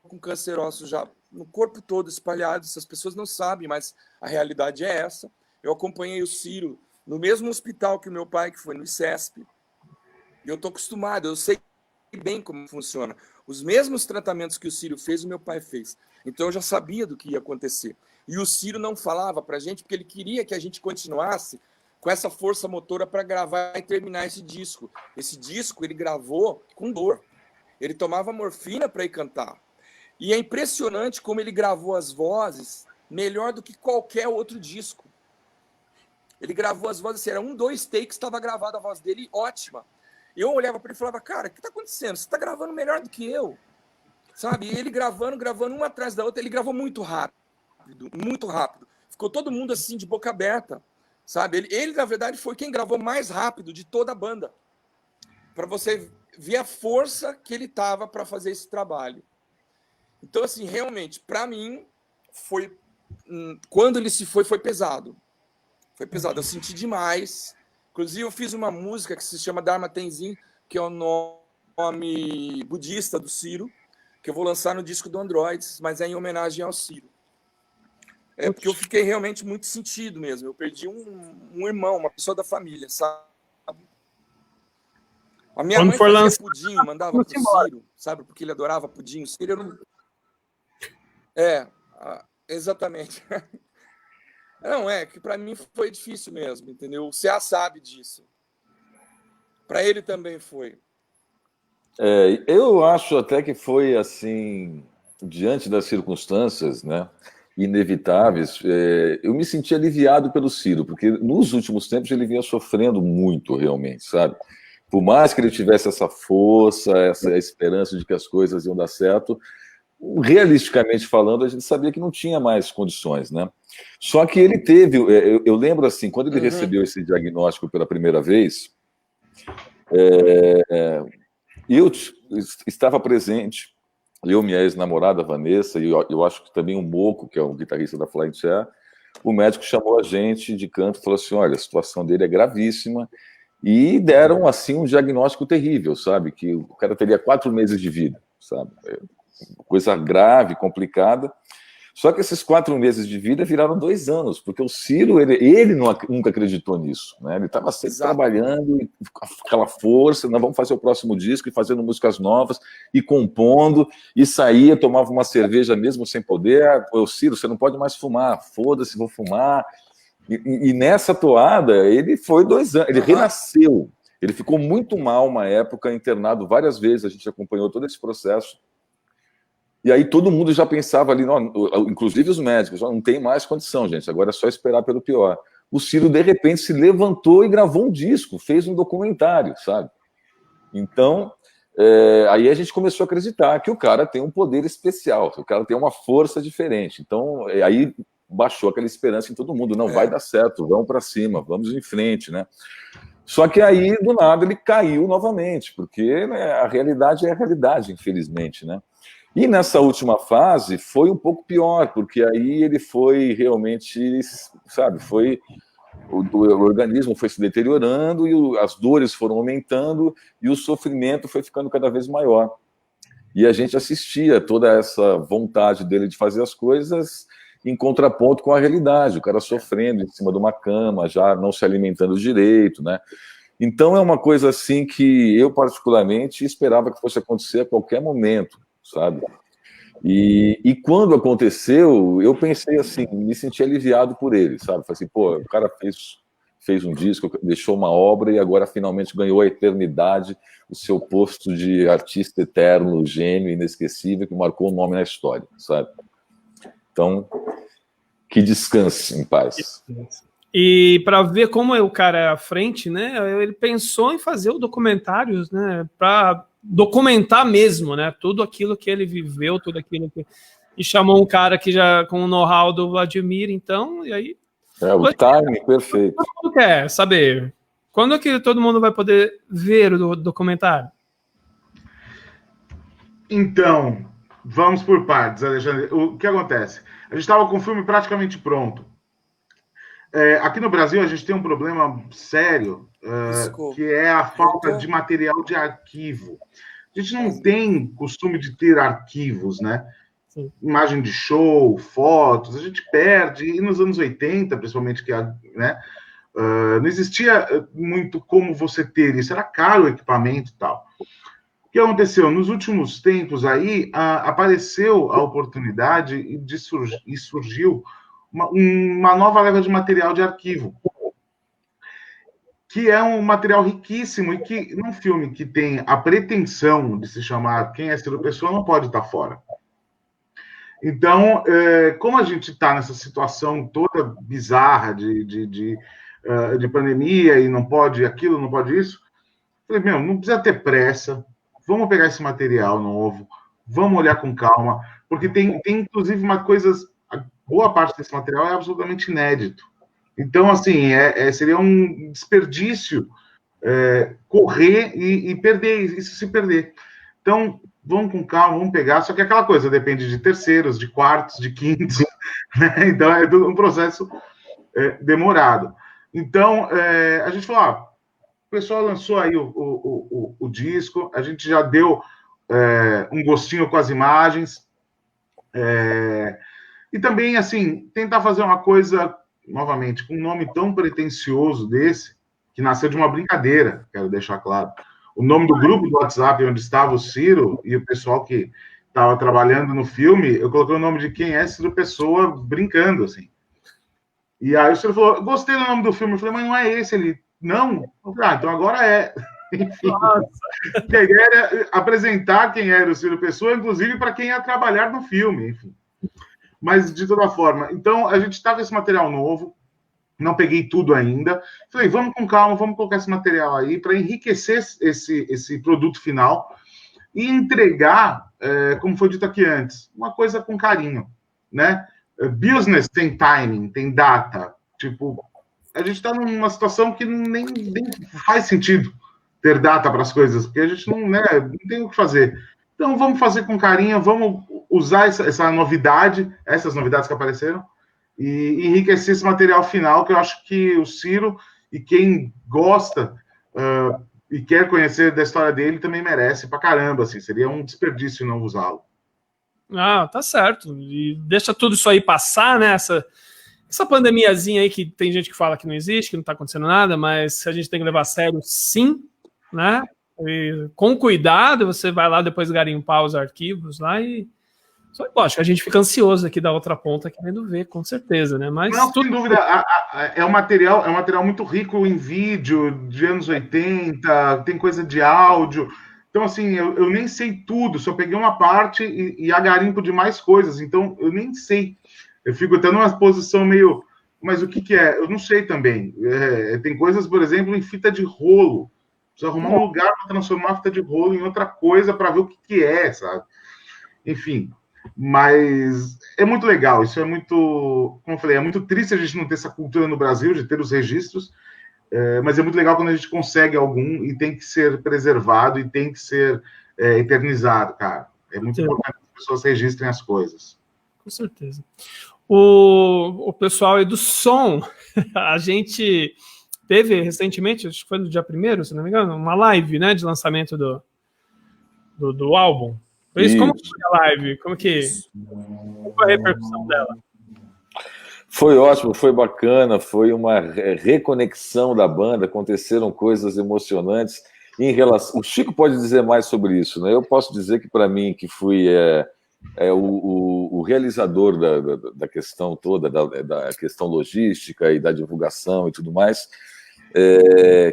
G: com câncer ósseo já no corpo todo espalhado. Essas pessoas não sabem, mas a realidade é essa. Eu acompanhei o Ciro no mesmo hospital que o meu pai, que foi no ICESP. E eu estou acostumado, eu sei bem como funciona. Os mesmos tratamentos que o Ciro fez, o meu pai fez. Então eu já sabia do que ia acontecer. E o Ciro não falava para a gente, porque ele queria que a gente continuasse com essa força motora para gravar e terminar esse disco. Esse disco ele gravou com dor. Ele tomava morfina para ir cantar. E é impressionante como ele gravou as vozes melhor do que qualquer outro disco. Ele gravou as vozes, assim, era 1, 2 takes, estava gravada a voz dele, ótima. Eu olhava para ele e falava, cara, o que está acontecendo? Você está gravando melhor do que eu. Sabe? E ele gravando uma atrás da outra, ele gravou muito rápido. Muito rápido. Ficou todo mundo assim, de boca aberta. Sabe? Ele, na verdade, foi quem gravou mais rápido de toda a banda. Para você ver a força que ele tava para fazer esse trabalho. Então, assim, realmente, para mim, foi... Quando ele se foi pesado. Foi pesado. Eu senti demais. Inclusive, eu fiz uma música que se chama Dharma Tenzin, que é o nome budista do Ciro, que eu vou lançar no disco do Androids, mas é em homenagem ao Ciro. É porque eu fiquei realmente muito sentido mesmo. Eu perdi um irmão, uma pessoa da família, sabe? A minha
D: Quando
G: mãe
D: for
G: fazia
D: lançar,
G: pudim, mandava
D: vamos
G: pro
D: embora.
G: Ciro, sabe? Porque ele adorava pudim. O Ciro era um... exatamente. Não, que para mim foi difícil mesmo, entendeu? O CA sabe disso. Para ele também foi.
E: Eu acho até que foi assim, diante das circunstâncias, né, inevitáveis, eu me senti aliviado pelo Ciro, porque nos últimos tempos ele vinha sofrendo muito, realmente, sabe? Por mais que ele tivesse essa força, essa esperança de que as coisas iam dar certo, realisticamente falando, a gente sabia que não tinha mais condições, né? Só que ele teve, eu lembro assim, quando ele recebeu esse diagnóstico pela primeira vez, eu estava presente, eu, minha ex-namorada Vanessa, e eu acho que também o Moco, que é o guitarrista da Flying Chair, o médico chamou a gente de canto e falou assim, olha, a situação dele é gravíssima, e deram, assim, um diagnóstico terrível, sabe? Que o cara teria 4 meses de vida, sabe? Coisa grave, complicada. Só que esses 4 meses de vida viraram 2 anos, porque o Ciro, ele nunca acreditou nisso, né? Ele estava sempre trabalhando, com aquela força, nós vamos fazer o próximo disco, e fazendo músicas novas, e compondo, e saía, tomava uma cerveja mesmo sem poder. Ô, Ciro, você não pode mais fumar, foda-se, vou fumar. E nessa toada, ele foi 2 anos, ele renasceu. Ele ficou muito mal uma época, internado várias vezes, a gente acompanhou todo esse processo. E aí todo mundo já pensava ali, inclusive os médicos, não tem mais condição, gente, agora é só esperar pelo pior. O Ciro, de repente, se levantou e gravou um disco, fez um documentário, sabe? Então, aí a gente começou a acreditar que o cara tem um poder especial, que o cara tem uma força diferente. Então, aí baixou aquela esperança em todo mundo, não, vai dar certo, vamos para cima, vamos em frente, né? Só que aí, do nada, ele caiu novamente, porque, né, a realidade é a realidade, infelizmente, né? E nessa última fase foi um pouco pior, porque aí ele foi realmente, sabe, o organismo foi se deteriorando e as dores foram aumentando e o sofrimento foi ficando cada vez maior. E a gente assistia toda essa vontade dele de fazer as coisas em contraponto com a realidade, o cara sofrendo em cima de uma cama, já não se alimentando direito, né? Então é uma coisa assim que eu particularmente esperava que fosse acontecer a qualquer momento, sabe? E quando aconteceu, eu pensei assim, me senti aliviado por ele, sabe? Falei assim, pô, o cara fez um disco, deixou uma obra e agora finalmente ganhou a eternidade, o seu posto de artista eterno, gênio, inesquecível, que marcou o nome na história, sabe? Então, que descanse em paz.
D: E para ver como o cara é à frente, né? Ele pensou em fazer o documentário, né? Para documentar mesmo, né? Tudo aquilo que ele viveu, tudo aquilo que... E chamou um cara que já com o know-how do Vladimir, então, e aí...
E: O timing perfeito.
D: Todo mundo quer saber. Quando é que todo mundo vai poder ver o documentário?
F: Então, vamos por partes, Alexandre. O que acontece? A gente estava com o filme praticamente pronto. Aqui no Brasil, a gente tem um problema sério, que é a falta de material de arquivo. A gente não tem costume de ter arquivos, né? Sim. Imagem de show, fotos, a gente perde. E nos anos 80, principalmente, né, não existia muito como você ter isso. Era caro o equipamento e tal. O que aconteceu? Nos últimos tempos aí, apareceu a oportunidade e surgiu uma nova leva de material de arquivo, que é um material riquíssimo e que, num filme que tem a pretensão de se chamar Quem é Ciro Pessoa, não pode estar fora. Então, como a gente está nessa situação toda bizarra de pandemia e não pode aquilo, não pode isso, falei, não precisa ter pressa, vamos pegar esse material novo, vamos olhar com calma, porque tem inclusive uma coisa... Boa parte desse material é absolutamente inédito. Então, assim, seria um desperdício correr e perder, isso se perder. Então, vamos com calma, vamos pegar, só que aquela coisa depende de terceiros, de quartos, de quintos, né? Então é um processo demorado. Então, a gente falou, o pessoal lançou aí o disco, a gente já deu um gostinho com as imagens, e também, assim, tentar fazer uma coisa, novamente, com um nome tão pretensioso desse, que nasceu de uma brincadeira, quero deixar claro. o nome do grupo do WhatsApp onde estava o Ciro e o pessoal que estava trabalhando no filme, eu coloquei o nome de quem é Ciro Pessoa brincando, assim. E aí o Ciro falou, gostei do nome do filme. Eu falei, mas não é esse. Ele, não. Eu falei, então agora é. Enfim, a ideia era apresentar quem era o Ciro Pessoa, inclusive para quem ia trabalhar no filme, enfim. Mas, de toda forma, então, a gente está com esse material novo, não peguei tudo ainda. Falei, vamos com calma, vamos colocar esse material aí para enriquecer esse produto final e entregar, como foi dito aqui antes, uma coisa com carinho, né? Business tem timing, tem data. Tipo, a gente está numa situação que nem faz sentido ter data para as coisas, porque a gente não tem o que fazer. Então, vamos fazer com carinho, vamos usar essa novidade, essas novidades que apareceram, e enriquecer esse material final, que eu acho que o Ciro e quem gosta e quer conhecer da história dele também merece pra caramba, assim, seria um desperdício não usá-lo.
D: Ah, tá certo. E deixa tudo isso aí passar, né? Essa pandemiazinha aí que tem gente que fala que não existe, que não tá acontecendo nada, mas a gente tem que levar a sério, sim, né? E, com cuidado, você vai lá depois garimpar os arquivos lá e... Só que, lógico, a gente fica ansioso aqui da outra ponta querendo ver, com certeza, né? Mas
F: não, sem dúvida, é um material muito rico em vídeo, de anos 80, tem coisa de áudio. Então, assim, eu nem sei tudo, só peguei uma parte e agarimpo de mais coisas, então eu nem sei. Eu fico até numa posição meio... Mas o que é? Eu não sei também. Tem coisas, por exemplo, em fita de rolo. Precisa arrumar um lugar para transformar a fita de rolo em outra coisa para ver o que é, sabe? Enfim, mas é muito legal. Isso é muito... Como eu falei, é muito triste a gente não ter essa cultura no Brasil, de ter os registros, mas é muito legal quando a gente consegue algum e tem que ser preservado e tem que ser eternizado, cara. É muito importante que as pessoas registrem as coisas.
D: Com certeza. O pessoal aí do som, a gente teve recentemente, acho que foi no dia 1º, se não me engano, uma live, né, de lançamento do álbum. Isso. Como foi a live? Como foi a repercussão dela?
E: Foi ótimo, foi bacana, foi uma reconexão da banda, aconteceram coisas emocionantes em relação... O Chico pode dizer mais sobre isso, né? Eu posso dizer que, para mim, que fui o realizador da questão toda, da questão logística e da divulgação e tudo mais,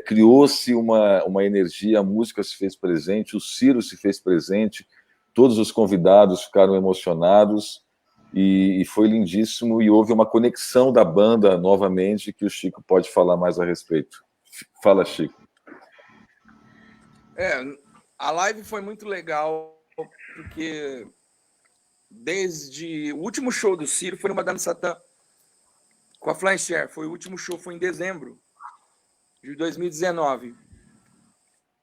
E: criou-se uma energia, a música se fez presente, o Ciro se fez presente, todos os convidados ficaram emocionados, e foi lindíssimo, e houve uma conexão da banda novamente, que o Chico pode falar mais a respeito. Fala, Chico.
G: A live foi muito legal, porque desde o último show do Ciro foi no Madame Satã, com a Flying Chair. O último show foi em dezembro de 2019.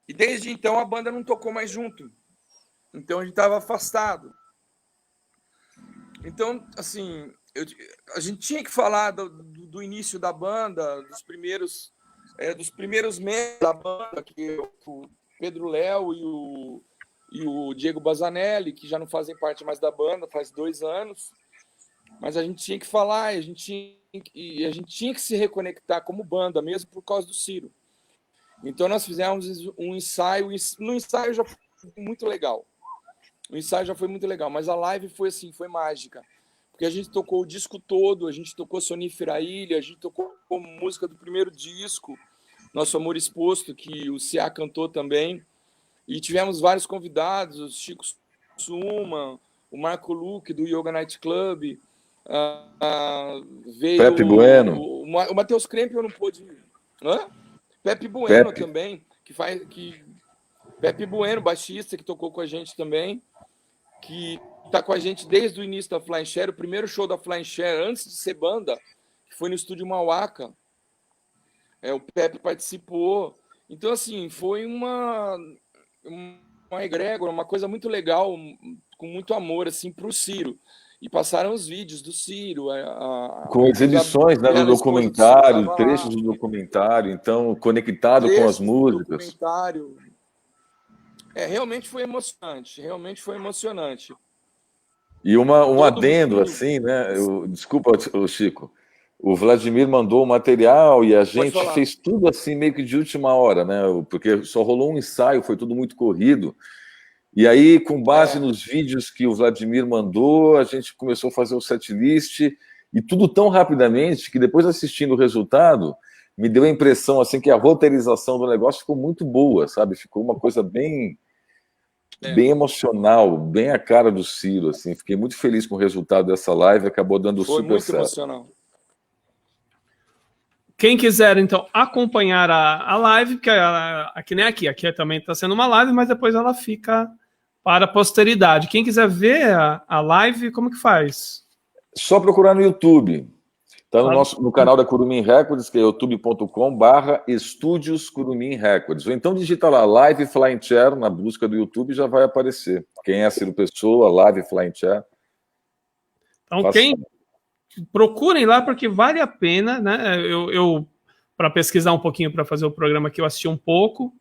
G: E desde então a banda não tocou mais junto. Então a gente estava afastado. Então, assim, a gente tinha que falar do início da banda, dos primeiros meses da banda, que o Pedro Léo e o Diego Bazanelli, que já não fazem parte mais da banda, faz 2 anos. Mas a gente tinha que falar, a gente tinha que se reconectar como banda, mesmo por causa do Ciro. Então nós fizemos um ensaio, no ensaio já foi muito legal. O ensaio já foi muito legal, mas a live foi assim, foi mágica. Porque a gente tocou o disco todo, a gente tocou Sonífera Ilha, a gente tocou música do primeiro disco, Nosso Amor Exposto, que o Ciá cantou também. E tivemos vários convidados, o Chico Suman, o Marco Luque, do Yoga Night Club, veio
E: Pepe Bueno.
G: O Matheus Krempel não pôde... Pepe Bueno também, Pepe Bueno, baixista, que tocou com a gente também, que está com a gente desde o início da Flying Chair, o primeiro show da Flying Chair, antes de ser banda, que foi no estúdio Mauaca. O Pepe participou. Então, assim, foi uma egrégora, uma coisa muito legal, com muito amor, assim, para o Ciro. E passaram os vídeos do Ciro.
E: Com exibições, né, do documentário, trechos do documentário, então, conectado com as músicas.
G: Realmente foi emocionante,
E: E um adendo, assim, né? Desculpa, Chico. O Vladimir mandou o material e a gente
G: falar.
E: fez tudo assim meio que de última hora, né? Porque só rolou um ensaio, foi tudo muito corrido. E aí, com base nos vídeos que o Vladimir mandou, a gente começou a fazer o setlist e tudo tão rapidamente que depois assistindo o resultado, me deu a impressão assim que a roteirização do negócio ficou muito boa, sabe? Ficou uma coisa bem emocional, bem a cara do Ciro, assim. Fiquei muito feliz com o resultado dessa live, acabou dando
G: Foi
E: super
G: muito
E: certo.
G: emocional.
D: Quem quiser, então, acompanhar a live, porque aqui nem aqui também está sendo uma live, mas depois ela fica para a posteridade. Quem quiser ver a live, como que faz?
E: Só procurar no YouTube. Está no canal da Curumim Records, que é youtube.com/estúdios Curumim Records. Ou então digita lá Live Flying Chair na busca do YouTube, já vai aparecer. Quem é Ciro Pessoa, Live Flying Chair.
D: Então, procurem lá, porque vale a pena, né? Eu para pesquisar um pouquinho, para fazer o programa aqui, eu assisti um pouco.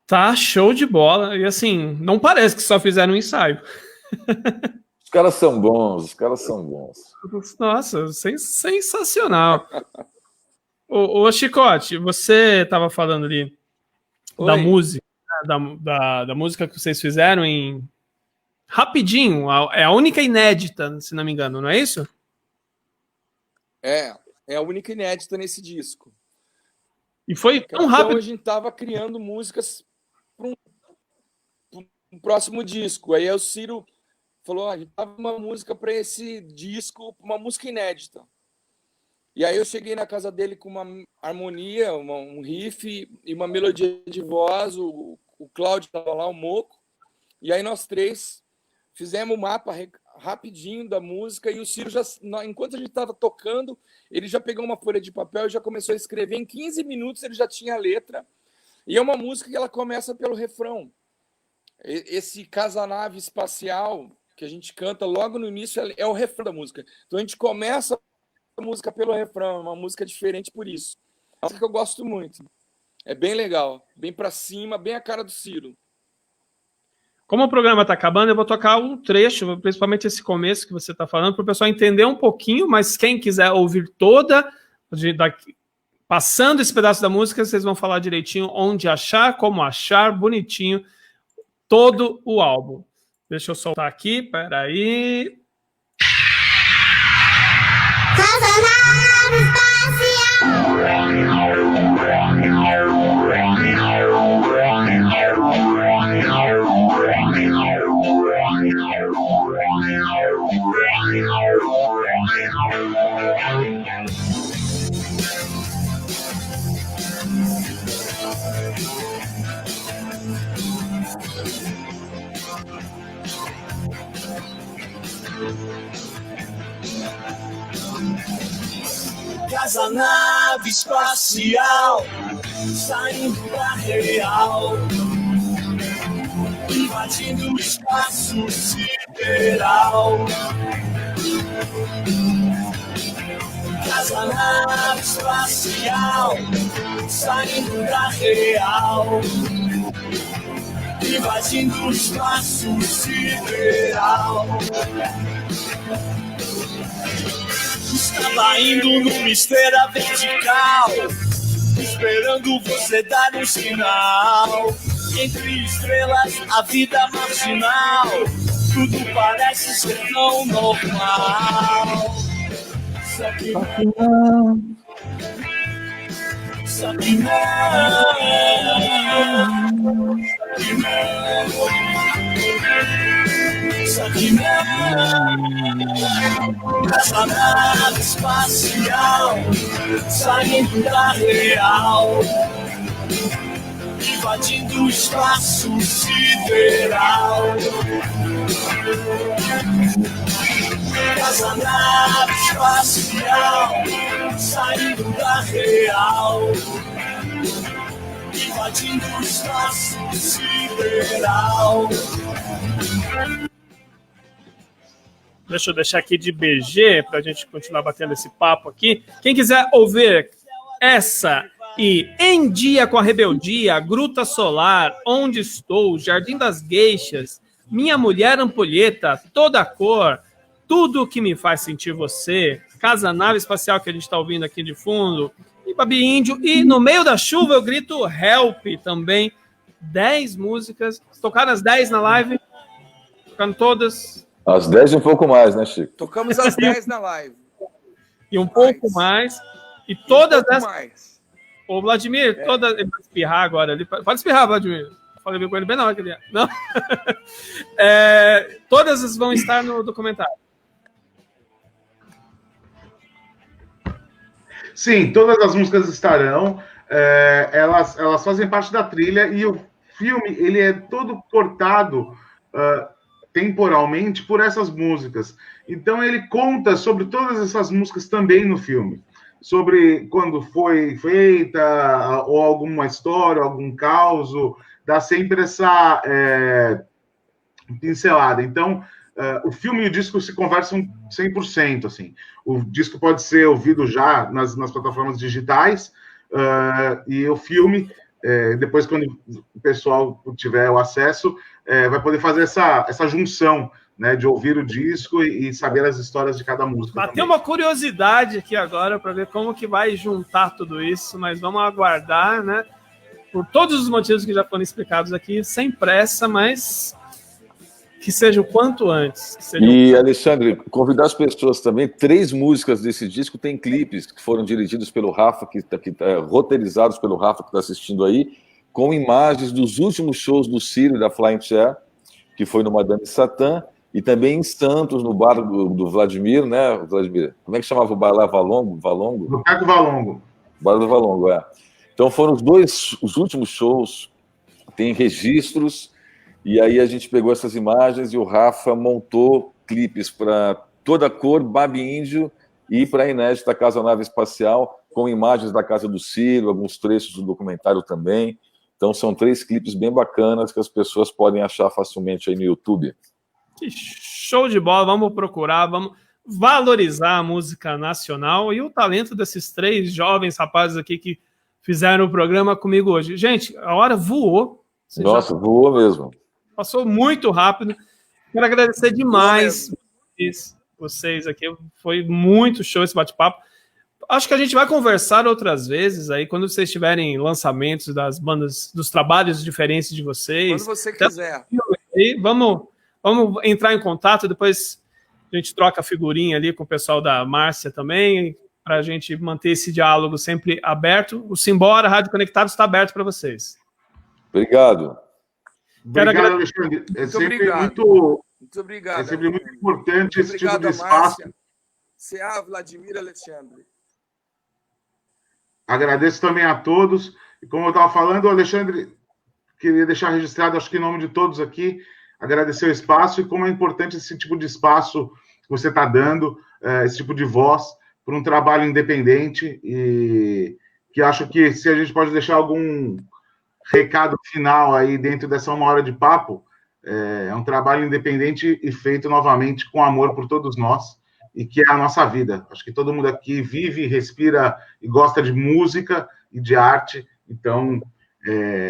D: Tá show de bola. E assim, não parece que só fizeram um ensaio.
E: Os caras são bons,
D: Nossa, sensacional. Ô Chicote, você estava falando ali da música, da música que vocês fizeram em rapidinho, é a única inédita, se não me engano, não é isso?
G: É a única inédita nesse disco.
D: E foi tão
G: então,
D: rápido.
G: a gente tava criando músicas para um próximo disco. Aí o Ciro falou: a gente tava uma música para esse disco, uma música inédita. E aí eu cheguei na casa dele com uma harmonia, um riff e uma melodia de voz. O Cláudio estava lá, o Moco. E aí nós três fizemos um mapa rapidinho da música, e o Ciro, enquanto a gente estava tocando, ele já pegou uma folha de papel e já começou a escrever. Em 15 minutos ele já tinha a letra. E é uma música que ela começa pelo refrão. Esse casanave espacial que a gente canta logo no início é o refrão da música. Então a gente começa a música pelo refrão, é uma música diferente por isso. É uma música que eu gosto muito. É bem legal, bem para cima, bem a cara do Ciro.
D: Como o programa está acabando, eu vou tocar um trecho, principalmente esse começo que você está falando, para o pessoal entender um pouquinho, mas quem quiser ouvir toda, passando esse pedaço da música, vocês vão falar direitinho onde achar, como achar, bonitinho, todo o álbum. Deixa eu soltar aqui, peraí.
I: Casanave espacial. Casanave espacial, saindo da real, invadindo o espaço sideral. Casanave espacial, saindo da real, invadindo o espaço sideral. Estava indo numa esteira vertical, esperando você dar um sinal. Entre estrelas, a vida marginal, tudo parece ser tão normal. Só que não. Só que não. Só que não. Essa nave espacial, saindo da real, invadindo o espaço sideral. Essa nave espacial, saindo da real, invadindo o espaço sideral.
D: Deixa eu deixar aqui de BG para a gente continuar batendo esse papo aqui. Quem quiser ouvir essa e Em Dia com a Rebeldia, Gruta Solar, Onde Estou, Jardim das Gueixas, Minha Mulher Ampulheta, Toda a Cor, Tudo que Me Faz Sentir Você, Casa Nave Espacial, que a gente está ouvindo aqui de fundo, e Babi Índio, e No Meio da Chuva eu grito Help também. 10 músicas, tocaram as 10 na live, tocando todas.
E: As 10 e um pouco mais, né, Chico?
G: Tocamos as 10 na live.
D: E um pouco mais. E todas essas. Ô, Vladimir, todas. Ele vai espirrar agora ali. Pode espirrar, Vladimir. Falei com ele bem na hora que ele ia. Não. Todas vão estar no documentário.
F: Sim, todas as músicas estarão. Elas fazem parte da trilha e o filme ele é todo cortado temporalmente por essas músicas. Então ele conta sobre todas essas músicas também no filme, sobre quando foi feita ou alguma história, algum caos, dá sempre essa pincelada. Então o filme e o disco se conversam 100%. Assim. O disco pode ser ouvido já nas plataformas digitais. E o filme, depois quando o pessoal tiver o acesso, vai poder fazer essa junção, né, de ouvir o disco e saber as histórias de cada música.
D: Tem uma curiosidade aqui agora para ver como que vai juntar tudo isso, mas vamos aguardar, né? Por todos os motivos que já foram explicados aqui, sem pressa, mas que seja o quanto antes.
E: Alexandre, convidar as pessoas também, 3 músicas desse disco tem clipes que foram dirigidos pelo Rafa, roteirizados pelo Rafa, que está assistindo aí, com imagens dos últimos shows do Ciro e da Flying Chair, que foi no Madame Satã, e também em Santos, no bar do Vladimir, né, Vladimir? Como é que chamava o bar lá? Valongo?
F: Do Caco Valongo.
E: Bar do Valongo, Então foram os últimos shows, tem registros. E aí a gente pegou essas imagens e o Rafa montou clipes para Toda a Cor, Babi Índio e para a inédita Casa Nave Espacial, com imagens da casa do Ciro, alguns trechos do documentário também. Então são 3 clipes bem bacanas que as pessoas podem achar facilmente aí no YouTube.
D: Que show de bola, vamos procurar, vamos valorizar a música nacional e o talento desses 3 jovens rapazes aqui que fizeram o programa comigo hoje. Gente, a hora voou.
E: Nossa, voou mesmo.
D: Passou muito rápido. Quero agradecer demais vocês aqui. Foi muito show esse bate-papo. Acho que a gente vai conversar outras vezes aí, quando vocês tiverem lançamentos das bandas, dos trabalhos diferentes de vocês.
G: Quando você quiser.
D: Vamos entrar em contato, depois a gente troca a figurinha ali com o pessoal da Márcia também, para a gente manter esse diálogo sempre aberto. O Simbora, Rádio Conectados, está aberto para vocês.
E: Obrigado.
F: Obrigado, Alexandre.
G: Muito obrigado.
F: É sempre muito importante esse tipo de espaço.
G: C.A. Vladimir Alexandre.
F: Agradeço também a todos. E como eu estava falando, Alexandre, queria deixar registrado, acho que em nome de todos aqui, agradecer o espaço e como é importante esse tipo de espaço que você está dando, esse tipo de voz para um trabalho independente e que acho que se a gente pode deixar algum recado final aí dentro dessa 1 hora de papo, é um trabalho independente e feito novamente com amor por todos nós e que é a nossa vida. Acho que todo mundo aqui vive, respira e gosta de música e de arte, então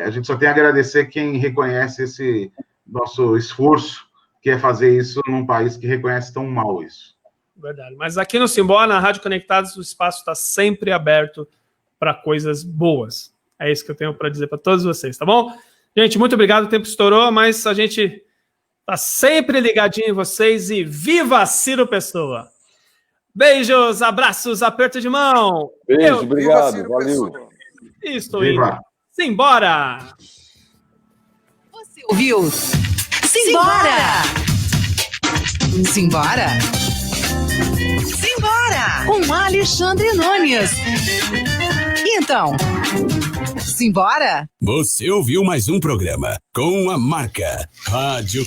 F: a gente só tem a agradecer quem reconhece esse nosso esforço, que é fazer isso num país que reconhece tão mal isso.
D: Verdade, mas aqui no Simbora, na Rádio Conectados, o espaço está sempre aberto para coisas boas. É isso que eu tenho para dizer para todos vocês, tá bom? Gente, muito obrigado, o tempo estourou, mas a gente tá sempre ligadinho em vocês e viva Ciro Pessoa! Beijos, abraços, aperto de mão!
E: Beijo, obrigado, valeu!
D: Estou indo. Simbora!
C: Você ouviu? Simbora! Simbora! Simbora! Com Alexandre Nunes. Então, simbora?
B: Você ouviu mais um programa com a marca Rádio